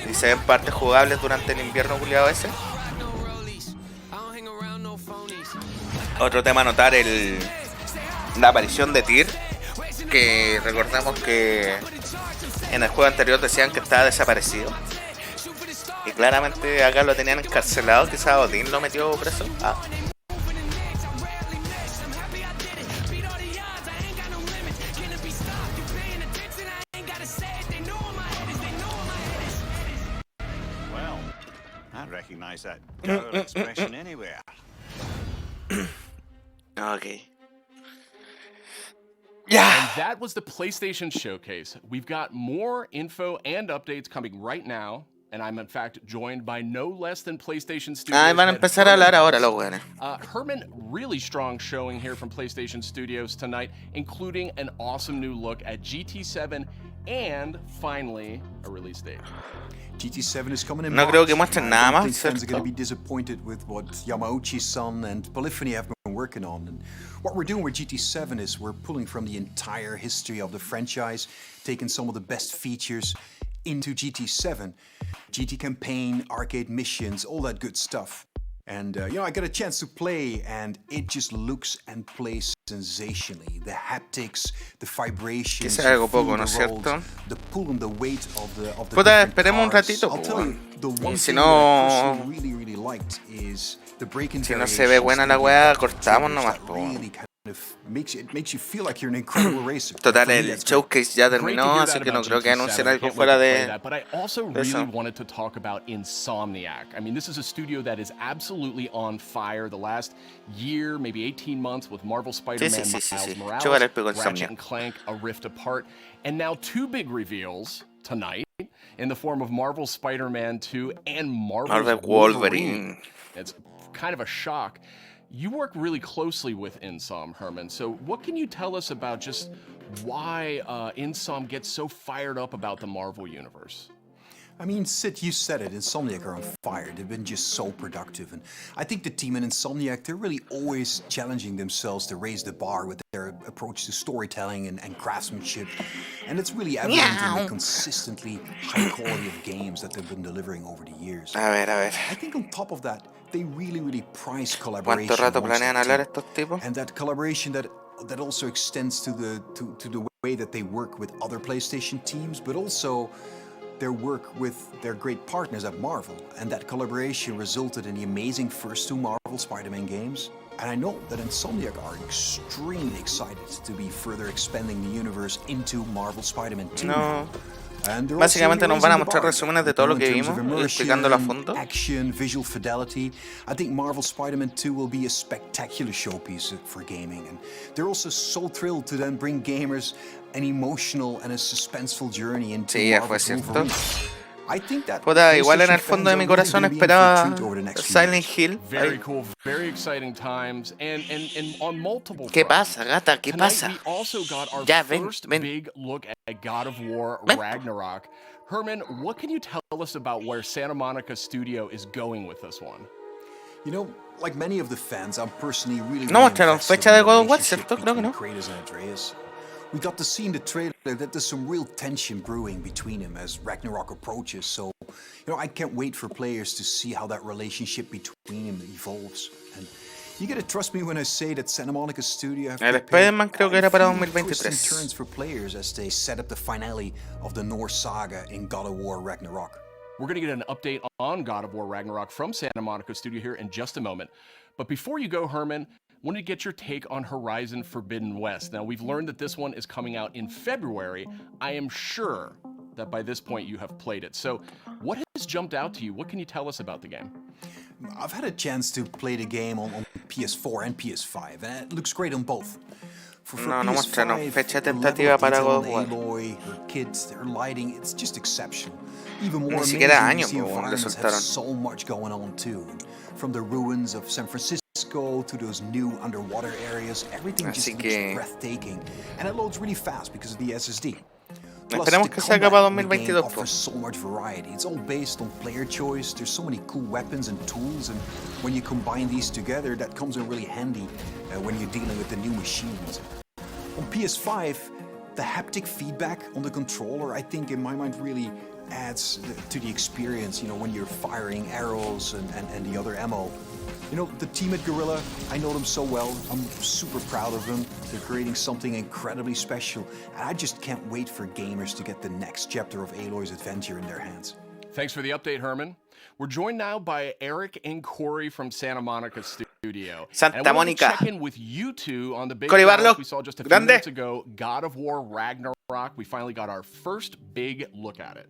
Speaker 1: Y se ven partes jugables durante el invierno culiado ese. Otro tema a notar, la aparición de Tyr. Que recordamos que en el juego anterior decían que estaba desaparecido. Y claramente acá lo tenían encarcelado. Quizás Odín lo metió preso. Ah.
Speaker 21: Well, I recognize that dour expression anywhere.
Speaker 1: Okay.
Speaker 2: Yeah. And that was the PlayStation Showcase. We've got more info and updates coming right now. And I'm in fact joined by no less than PlayStation Studios.
Speaker 1: Van a empezar a hablar ahora los buenos.
Speaker 2: Herman, really strong showing here from PlayStation Studios tonight, including an awesome new look at GT7 and finally a release date.
Speaker 19: GT7 is coming in
Speaker 1: No
Speaker 19: March.
Speaker 1: creo que muestren nada más,
Speaker 19: I think fans are
Speaker 1: ¿cierto?
Speaker 19: going to be disappointed with what Yamauchi-san and Polyphony have been working on. And what we're doing with GT7 is we're pulling from the entire history of the franchise, taking some of the best features into GT7. GT campaign, arcade missions, all that good stuff. And, I got a chance to play, and it just looks and plays sensationally. The haptics, the vibrations,
Speaker 1: Quizá algo poco, ¿no es cierto?
Speaker 19: the pull and the weight of the
Speaker 1: Puta,
Speaker 19: different
Speaker 1: esperemos un
Speaker 19: cars.
Speaker 1: ratito,
Speaker 19: I'll tell you, the one
Speaker 1: y si
Speaker 19: thing
Speaker 1: no,
Speaker 19: that I personally really liked is the break-in
Speaker 1: si no se ve buena la weá, cortamos nomás, po.
Speaker 19: really kind of makes you feel like you're an incredible racer.
Speaker 1: Total,
Speaker 19: For me,
Speaker 1: el
Speaker 19: that's
Speaker 1: showcase ya terminó, así que no creo que anuncien algo fuera de
Speaker 2: But I also really wanted to talk about Insomniac. I mean, this is a studio that is absolutely on fire the last year, maybe 18 months with Marvel Spider-Man, Miles Morales, Ratchet and Clank, A Rift Apart, and now two big reveals tonight in the form of Marvel Spider-Man 2 and Marvel Wolverine. It's kind of a shock. You work really closely with Insom, Herman, so what can you tell us about just why Insom gets so fired up about the Marvel Universe?
Speaker 19: I mean, Sid, you said it. Insomniac are on fire. They've been just so productive. And I think the team in Insomniac, they're really always challenging themselves to raise the bar with their approach to storytelling and craftsmanship. And it's really evident in the consistently high quality of games that they've been delivering over the years.
Speaker 1: A ver.
Speaker 19: I think on top of that, they really prize collaboration.
Speaker 1: ¿Cuánto rato planean hablar estos tipos?
Speaker 19: And that collaboration that also extends to the way that they work with other PlayStation teams, but also their work with their great partners at Marvel. And that collaboration resulted in the amazing first two Marvel Spider-Man games. And I know that Insomniac are extremely excited to be further expanding the universe into Marvel Spider-Man 2.
Speaker 1: No. Básicamente nos van a mostrar resúmenes de todo lo que vimos, explicándolo a fondo.
Speaker 19: Action, visual fidelity. I think Marvel Spider-Man 2 will be a spectacular showpiece for gaming, and they're also so thrilled to then bring gamers an emotional and a suspenseful journey into Marvel's Wolverine. I think that
Speaker 1: Puta, igual en el fondo de mi corazón esperaba Silent Hill.
Speaker 2: Very cool, very exciting times, and on multiple
Speaker 1: ¿Qué pasa, gata? ¿Qué
Speaker 2: Tonight
Speaker 1: pasa?
Speaker 2: we also got our
Speaker 1: Ya,
Speaker 2: first big look at God of War Ragnarok. Herman, what can you tell us about where Santa Monica Studio is going with this one?
Speaker 19: You know, like many of the fans, I'm personally really
Speaker 1: No mostraron fecha de God of War, ¿cierto? Creo que no.
Speaker 19: Kratos and Atreus. We got to see in the trailer that there's some real tension brewing between them as Ragnarok approaches, so, I can't wait for players to see how that relationship between them evolves. And you gotta trust me when I say that Santa Monica Studio have
Speaker 1: El Spider-Man creo que era para 2023.
Speaker 19: turns for players as they set up the finale of the Norse saga in God of War Ragnarok.
Speaker 2: We're going to get an update on God of War Ragnarok from Santa Monica Studio here in just a moment. But before you go, Herman, I wanted to get your take on Horizon Forbidden West. Now, we've learned that this one is coming out in February. I am sure that by this point you have played it. So what has jumped out to you? What can you tell us about the game?
Speaker 19: I've had a chance to play the game on PS4 and PS5, and it looks great on both. For
Speaker 1: No mostraron
Speaker 19: PS5,
Speaker 1: fecha
Speaker 19: the level
Speaker 1: tentativa
Speaker 19: of
Speaker 1: para
Speaker 19: detail
Speaker 1: God of
Speaker 19: on
Speaker 1: War.
Speaker 19: Aloy, her kits, her lighting, it's just exceptional. Even more
Speaker 1: Ni siquiera
Speaker 19: amazing
Speaker 1: años,
Speaker 19: is the
Speaker 1: po, le
Speaker 19: environments have
Speaker 1: soltaron.
Speaker 19: so much going on too. From the ruins of San Francisco to those new underwater areas, everything just looks breathtaking. And it loads really fast because of the SSD. Plus,
Speaker 1: Esperemos que salga para 2022.
Speaker 19: Offers so much variety. It's all based on player choice. There's so many cool weapons and tools, and when you combine these together, that comes in really handy when you're dealing with the new machines. On PS5, the haptic feedback on the controller, I think in my mind really adds to the experience, you know, when you're firing arrows and the other ammo. You know, the team at Guerrilla, I know them so well. I'm super proud of them. They're creating something incredibly special, and I just can't wait for gamers to get the next chapter of Aloy's adventure in their hands.
Speaker 2: Thanks for the update, Herman. We're joined now by Eric and Corey from Santa Monica Studio.
Speaker 1: Santa Monica.
Speaker 2: Check in with you two on the big
Speaker 1: Cory
Speaker 2: announcement
Speaker 1: Barlow.
Speaker 2: we saw just a few
Speaker 1: Grande.
Speaker 2: minutes ago, God of War Ragnarok. We finally got our first big look at it.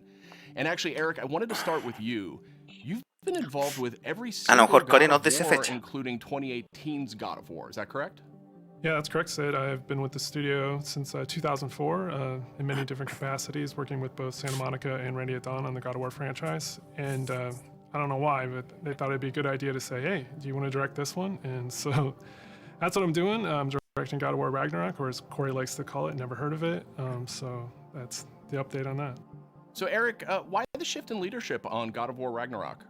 Speaker 2: And actually, Eric, I wanted to start with you. You've been involved with every single God of War, including 2018's God of War. Is that correct?
Speaker 8: Yeah, that's correct, Sid. I've been with the studio since 2004 in many different capacities, working with both Santa Monica and Ready at Dawn on the God of War franchise. And I don't know why, but they thought it'd be a good idea to say, hey, do you want to direct this one? And so that's what I'm doing. I'm directing God of War Ragnarok, or as Corey likes to call it, never heard of it. So that's the update on that.
Speaker 2: So Eric, why the shift in leadership on God of War Ragnarok?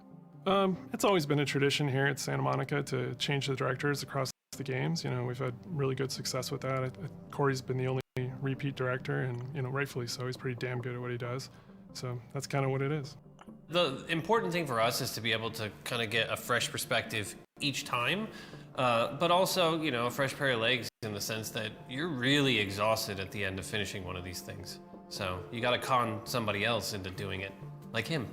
Speaker 8: It's always been a tradition here at Santa Monica to change the directors across the games. You know, we've had really good success with that. Corey's been the only repeat director, and you know, rightfully so. He's pretty damn good at what he does. So that's kind of what it is.
Speaker 22: The important thing for us is to be able to kind of get a fresh perspective each time, but also, you know, a fresh pair of legs in the sense that you're really exhausted at the end of finishing one of these things. So you got to con somebody else into doing it, like him.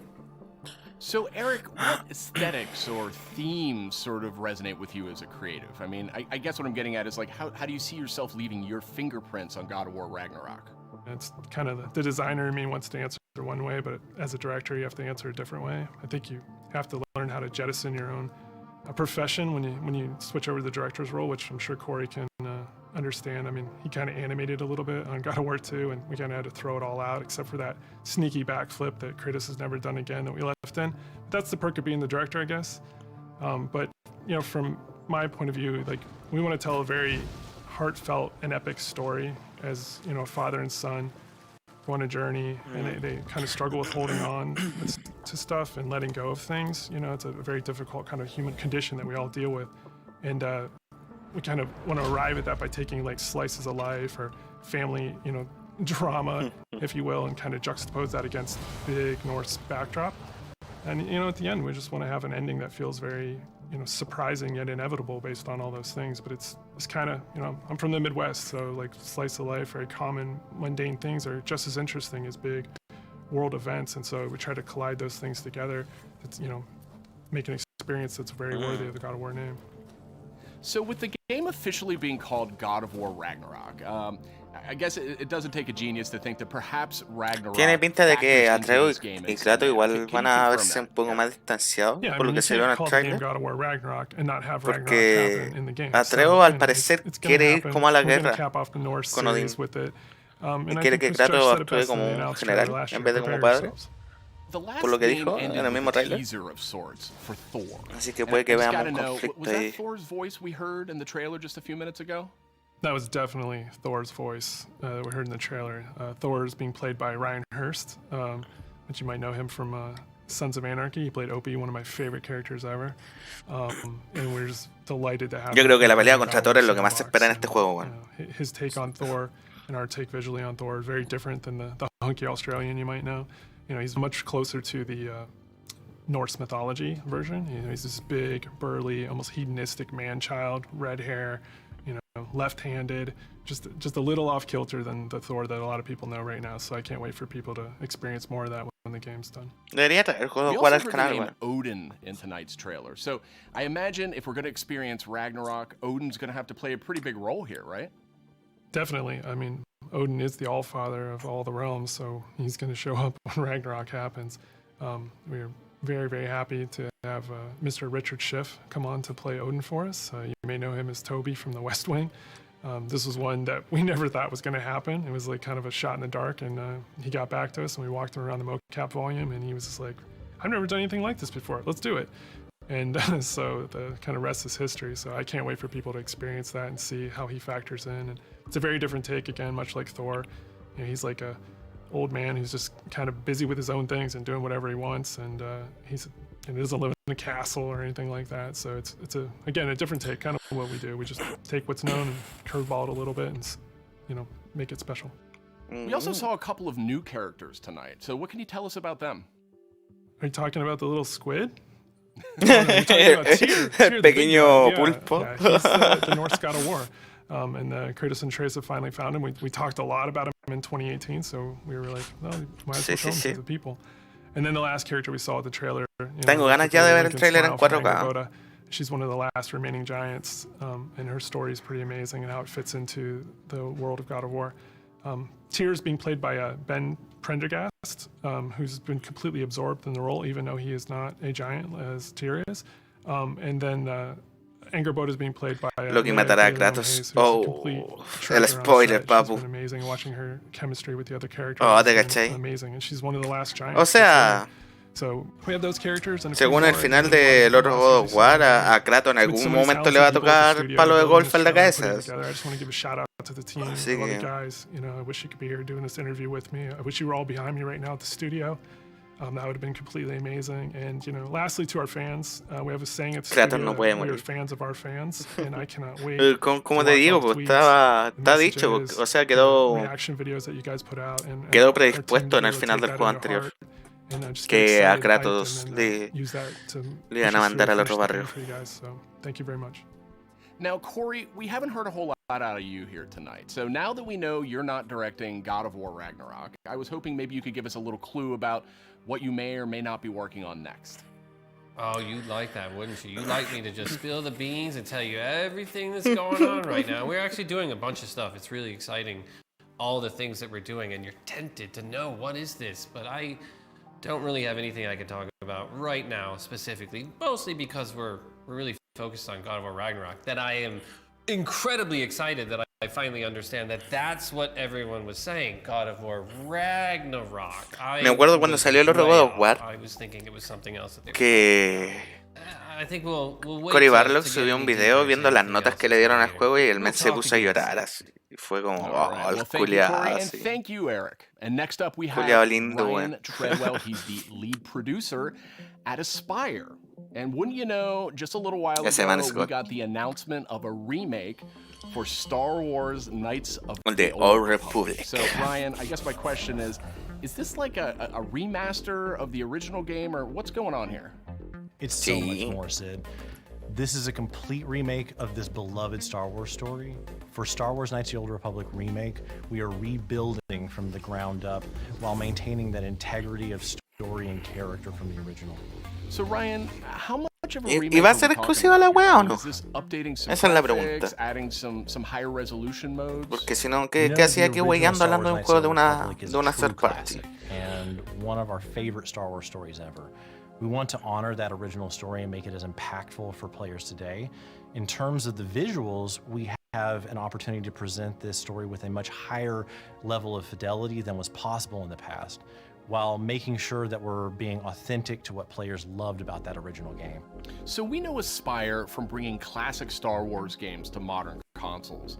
Speaker 2: So Eric, what aesthetics or themes sort of resonate with you as a creative? I mean, I guess what I'm getting at is like, how do you see yourself leaving your fingerprints on God of War Ragnarok?
Speaker 8: It's kind of the designer in me wants to answer one way, but as a director, you have to answer a different way. I think you have to learn how to jettison your own profession when you switch over to the director's role, which I'm sure Corey can understand. I mean, he kind of animated a little bit on God of War 2, and we kind of had to throw it all out, except for that sneaky backflip that Kratos has never done again that we left in. But that's the perk of being the director, I guess. But, you know, from my point of view, like, we want to tell a very heartfelt and epic story as, you know, a father and son go on a journey, and they kind of struggle with holding on to stuff and letting go of things. You know, it's a very difficult kind of human condition that we all deal with. And we kind of want to arrive at that by taking like slices of life or family, you know, drama, if you will, and kind of juxtapose that against big Norse backdrop. And, you know, at the end, we just want to have an ending that feels very, you know, surprising yet inevitable based on all those things. But it's kind of, you know, I'm from the Midwest, so like slice of life, very common, mundane things are just as interesting as big world events. And so we try to collide those things together. It's, you know, make an experience that's very worthy of the God of War name.
Speaker 2: So with the game officially being called God of War Ragnarok, I guess it doesn't take a genius to think that perhaps Ragnarok.
Speaker 1: Tiene pinta de que Atreus y Kratos igual van a verse un poco más distanciados por lo que se vio en el trailer. Porque Atreus al parecer quiere ir como a la guerra con Odín. Y quiere que Kratos actúe como un general en vez de como padre. Por lo que dijo en el mismo trailer. Así que puede que veamos un conflicto ahí.
Speaker 2: Thor's voice we heard in the trailer just a few minutes ago?
Speaker 8: That was definitely Thor's voice that we heard in the trailer. Thor is being played by Ryan Hurst, which you might know him from Sons of Anarchy. He played Opie, one of my favorite characters ever. And we're just delighted to have.
Speaker 1: Yo creo que la pelea contra Thor es lo que más se espera en este juego, bueno.
Speaker 8: His take on Thor and our take visually on Thor is very different than the hunky Australian you might know. You know, he's much closer to the Norse mythology version. You know, he's this big, burly, almost hedonistic man-child, red hair, you know, left-handed, just a little off-kilter than the Thor that a lot of people know right now. So I can't wait for people to experience more of that when the game's done.
Speaker 1: Debería traer juego
Speaker 2: We
Speaker 1: jugar
Speaker 2: also
Speaker 1: al
Speaker 2: heard the
Speaker 1: canal,
Speaker 2: name Odin in tonight's trailer. So I imagine if we're going to experience Ragnarok, Odin's going to have to play a pretty big role here, right?
Speaker 8: Definitely. I mean, Odin is the Allfather of all the realms, so he's going to show up when Ragnarok happens. We're very, very happy to have Mr. Richard Schiff come on to play Odin for us. You may know him as Toby from The West Wing. This was one that we never thought was going to happen. It was like kind of a shot in the dark, and he got back to us, and we walked him around the mocap volume, and he was just like, I've never done anything like this before. Let's do it. And so the kind of rest is history. So I can't wait for people to experience that and see how he factors in. And it's a very different take, again, much like Thor. You know, he's like a old man who's just kind of busy with his own things and doing whatever he wants. And he doesn't live in a castle or anything like that. So it's again, a different take, kind of what we do. We just take what's known and curveball it a little bit and, you know, make it special.
Speaker 2: We also saw a couple of new characters tonight. So what can you tell us about them?
Speaker 8: Are you talking about the little squid? No, we're talking about Tyr,
Speaker 1: Pequeño pulpo.
Speaker 8: Yeah, he's the Norse god of war. And Kratos and Atreus have finally found him. We talked a lot about him in 2018, so we were like, well, might as well show him to the people. And then the last character we saw at the trailer.
Speaker 1: Tengo ganas ya de ver el trailer en 4K.
Speaker 8: She's one of the last remaining giants, and her story is pretty amazing and how it fits into the world of God of War. Tyr is being played by Ben Prendergast, who's been completely absorbed in the role, even though he is not a giant as Tyr is. And then Angerboda is being played by
Speaker 1: Loki matará a Kratos. Oh, el spoiler, papu.
Speaker 8: It's been amazing watching her chemistry with the other characters.
Speaker 1: Oh, te cachai.
Speaker 8: Amazing, and she's one of the last giants.
Speaker 1: O sea,
Speaker 8: so we have those characters, and
Speaker 1: según el final del otro God of War, a Kratos en algún momento le va a tocar palo de golf en la cabeza.
Speaker 8: I just want to give a shout out to the team, all the guys. You know, I wish you could be here doing this interview with me. I wish you were all behind me right now at the studio. That would have been completely amazing. And, you know, lastly, to our fans, we have a saying at the studio that we are fans of our fans, and I cannot wait.
Speaker 1: Como te digo, pues está dicho, o sea, quedó predispuesto en el final del juego anterior. Que a Kratos le iban a mandar al otro barrio.
Speaker 8: Thank you very much.
Speaker 2: Now, Corey, we haven't heard a whole lot out of you here tonight. So now that we know you're not directing God of War Ragnarok, I was hoping maybe you could give us a little clue about what you may or may not be working on next.
Speaker 22: Oh, you'd like that, wouldn't you? You'd like me to just spill the beans and tell you everything that's going on right now. We're actually doing a bunch of stuff. It's really exciting, all the things that we're doing, and you're tempted to know what is this, but I don't really have anything I can talk about right now specifically, mostly because we're really focused on God of War Ragnarok, that I am incredibly excited that I finally understand that that's what everyone was saying, God of War Ragnarok.
Speaker 1: Me acuerdo cuando salió el otro God of War,
Speaker 22: I was thinking it was something else that
Speaker 1: que Cory Barlog subió un video viendo las notas que le dieron al juego y el men se puso a llorar así. Y fue como, oh, el culiado así.
Speaker 2: Thank you, Eric. And next up we have Ryan Treadwell. He's the lead producer at Aspire. And wouldn't you know, just a little while ago, we got the announcement of a remake for Star Wars Knights of the Old Republic. So, Ryan, I guess my question is this like a remaster of the original game, or what's going on here?
Speaker 9: It's so much more, Sid. This is a complete remake of this beloved Star Wars story. For Star Wars Knights of the Old Republic remake, we are rebuilding from the ground up while maintaining that integrity of story and character from the original.
Speaker 2: So Ryan, how much of a remake
Speaker 1: ¿Y va a ser exclusiva la weá o no?
Speaker 2: Esa
Speaker 1: es la pregunta.
Speaker 2: Adding some higher resolution modes.
Speaker 1: Porque si no, ¿qué hacía aquí weyando hablando de un juego de una third party?
Speaker 9: And one of our favorite Star Wars stories ever. We want to honor that original story and make it as impactful for players today. In terms of the visuals, we have an opportunity to present this story with a much higher level of fidelity than was possible in the past, while making sure that we're being authentic to what players loved about that original game.
Speaker 2: So we know Aspire from bringing classic Star Wars games to modern consoles,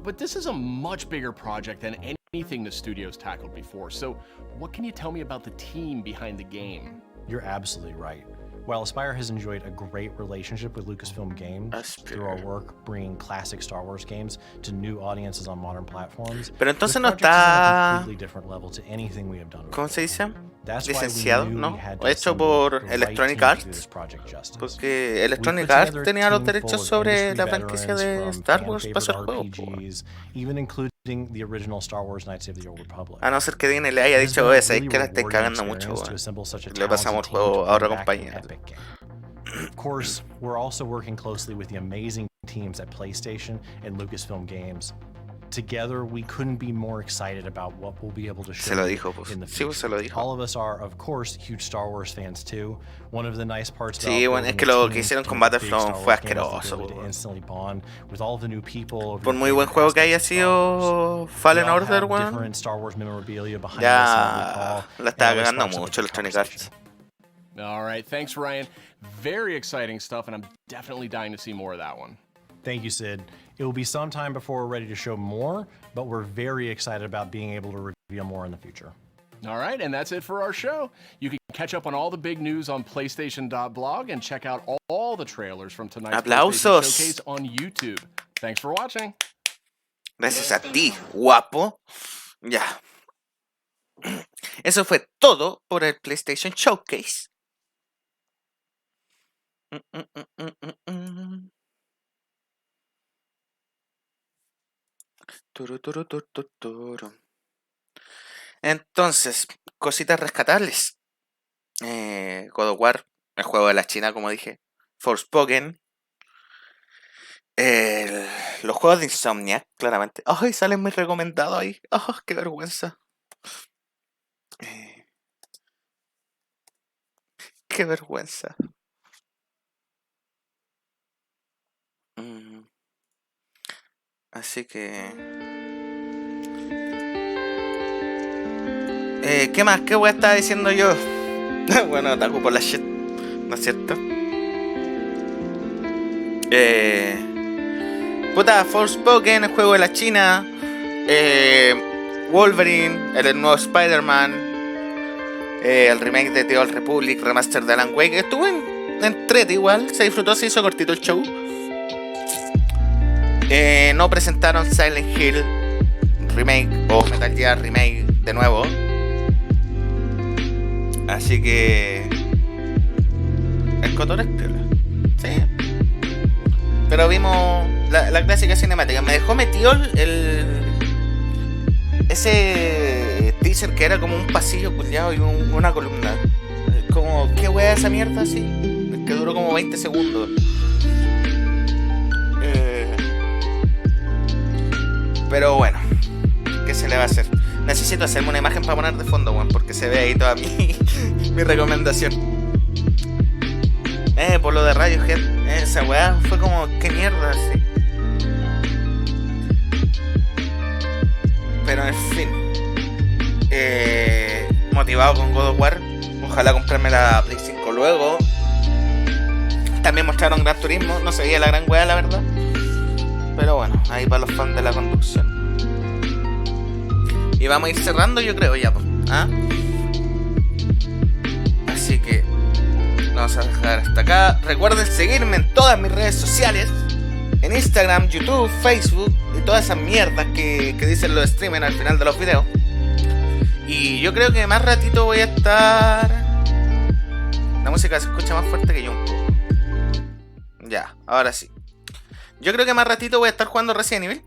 Speaker 2: but this is a much bigger project than anything the studio's tackled before. So what can you tell me about the team behind the game?
Speaker 9: You're absolutely right. While Aspire has enjoyed a great relationship with Lucasfilm Games through our work bringing classic Star Wars games to new audiences on modern platforms,
Speaker 1: pero entonces no está, ¿cómo se dice? Licenciado, ¿no? Hecho por Electronic Arts, porque Electronic Arts tenía los derechos sobre la franquicia de Star Wars para el juego.
Speaker 9: Even including the original Star Wars Knights of the Old Republic.
Speaker 1: A no ser que Disney le haya dicho, oye, sabéis que la estáis cagando mucho, le pasamos el juego a otra compañía.
Speaker 9: Of course, we're also working closely with the amazing teams at PlayStation and Lucasfilm Games together we couldn't be more excited about what we'll be able to show
Speaker 1: Se lo dijo, pues.
Speaker 9: in the
Speaker 1: Sí,
Speaker 9: future.
Speaker 1: pues se lo dijo.
Speaker 9: All of us are, of course, huge Star Wars fans too. One of the nice parts about
Speaker 1: Sí, bueno, es que lo que hicieron con Battlefront fue asqueroso. Por muy buen juego que haya sido Fallen Order, weón, ya la estaba cagando mucho Electronic Arts.
Speaker 2: All right, thanks, Ryan. Very exciting stuff, and I'm definitely dying to see more of that one.
Speaker 9: Thank you, Sid. It will be some time before we're ready to show more, but we're very excited about being able to reveal more in the future.
Speaker 2: All right, and that's it for our show. You can catch up on all the big news on PlayStation.blog and check out all the trailers from tonight's PlayStation Showcase on YouTube. Thanks for watching.
Speaker 1: Gracias a ti, guapo. Ya. Eso fue todo por el PlayStation Showcase. Entonces, cositas rescatables. God of War, el juego de la China, como dije. Forspoken. Los juegos de Insomniac, claramente. ¡Ay! Salen muy recomendados ahí. ¡Oh, qué vergüenza! ¡Qué vergüenza! Así que... ¿qué más? ¿Qué voy a estar diciendo yo? Bueno, taco por la shit, ¿no es cierto? Puta, Forspoken, el juego de la China. Wolverine, el nuevo Spider-Man. El remake de The Old Republic, remaster de Alan Wake. Estuvo en thread igual, se disfrutó, se hizo cortito el show. No presentaron Silent Hill Remake o Metal Gear Remake de nuevo. Así que... el cotor es piola. Sí. Pero vimos la clásica cinemática. Me dejó metido ese teaser que era como un pasillo culiado y una columna. Como, ¿qué wea esa mierda así? Que duró como 20 segundos. Pero bueno, ¿qué se le va a hacer? Necesito hacerme una imagen para poner de fondo, weón, porque se ve ahí toda mi recomendación. Por lo de Radiohead, esa weá fue como, ¿qué mierda? Sí. Pero en fin, motivado con God of War, ojalá comprarme la Play 5 luego. También mostraron Gran Turismo, no se veía la gran weá, la verdad. Pero bueno, ahí para los fans de la conducción. Y vamos a ir cerrando, yo creo, ya, pues. ¿Ah? Así que vamos a dejar hasta acá. Recuerden seguirme en todas mis redes sociales. En Instagram, YouTube, Facebook y todas esas mierdas que dicen los streamers al final de los videos. Y yo creo que más ratito voy a estar... La música se escucha más fuerte que yo un poco. Ya, ahora sí. Yo creo que más ratito voy a estar jugando Resident Evil.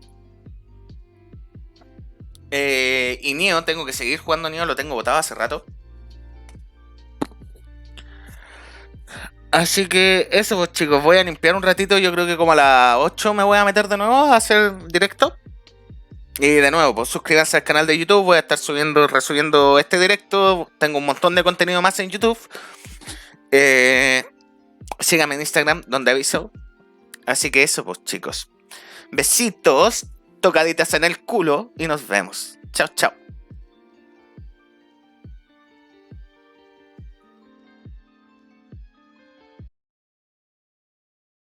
Speaker 1: Y Nioh, tengo que seguir jugando Nioh, lo tengo botado hace rato. Así que eso, pues chicos, voy a limpiar un ratito. Yo creo que como a las 8 me voy a meter de nuevo a hacer directo. Y de nuevo, pues suscríbanse al canal de YouTube. Voy a estar resubiendo este directo. Tengo un montón de contenido más en YouTube. Síganme en Instagram, donde aviso. Así que eso, pues chicos. Besitos, tocaditas en el culo y nos vemos. Chao, chao.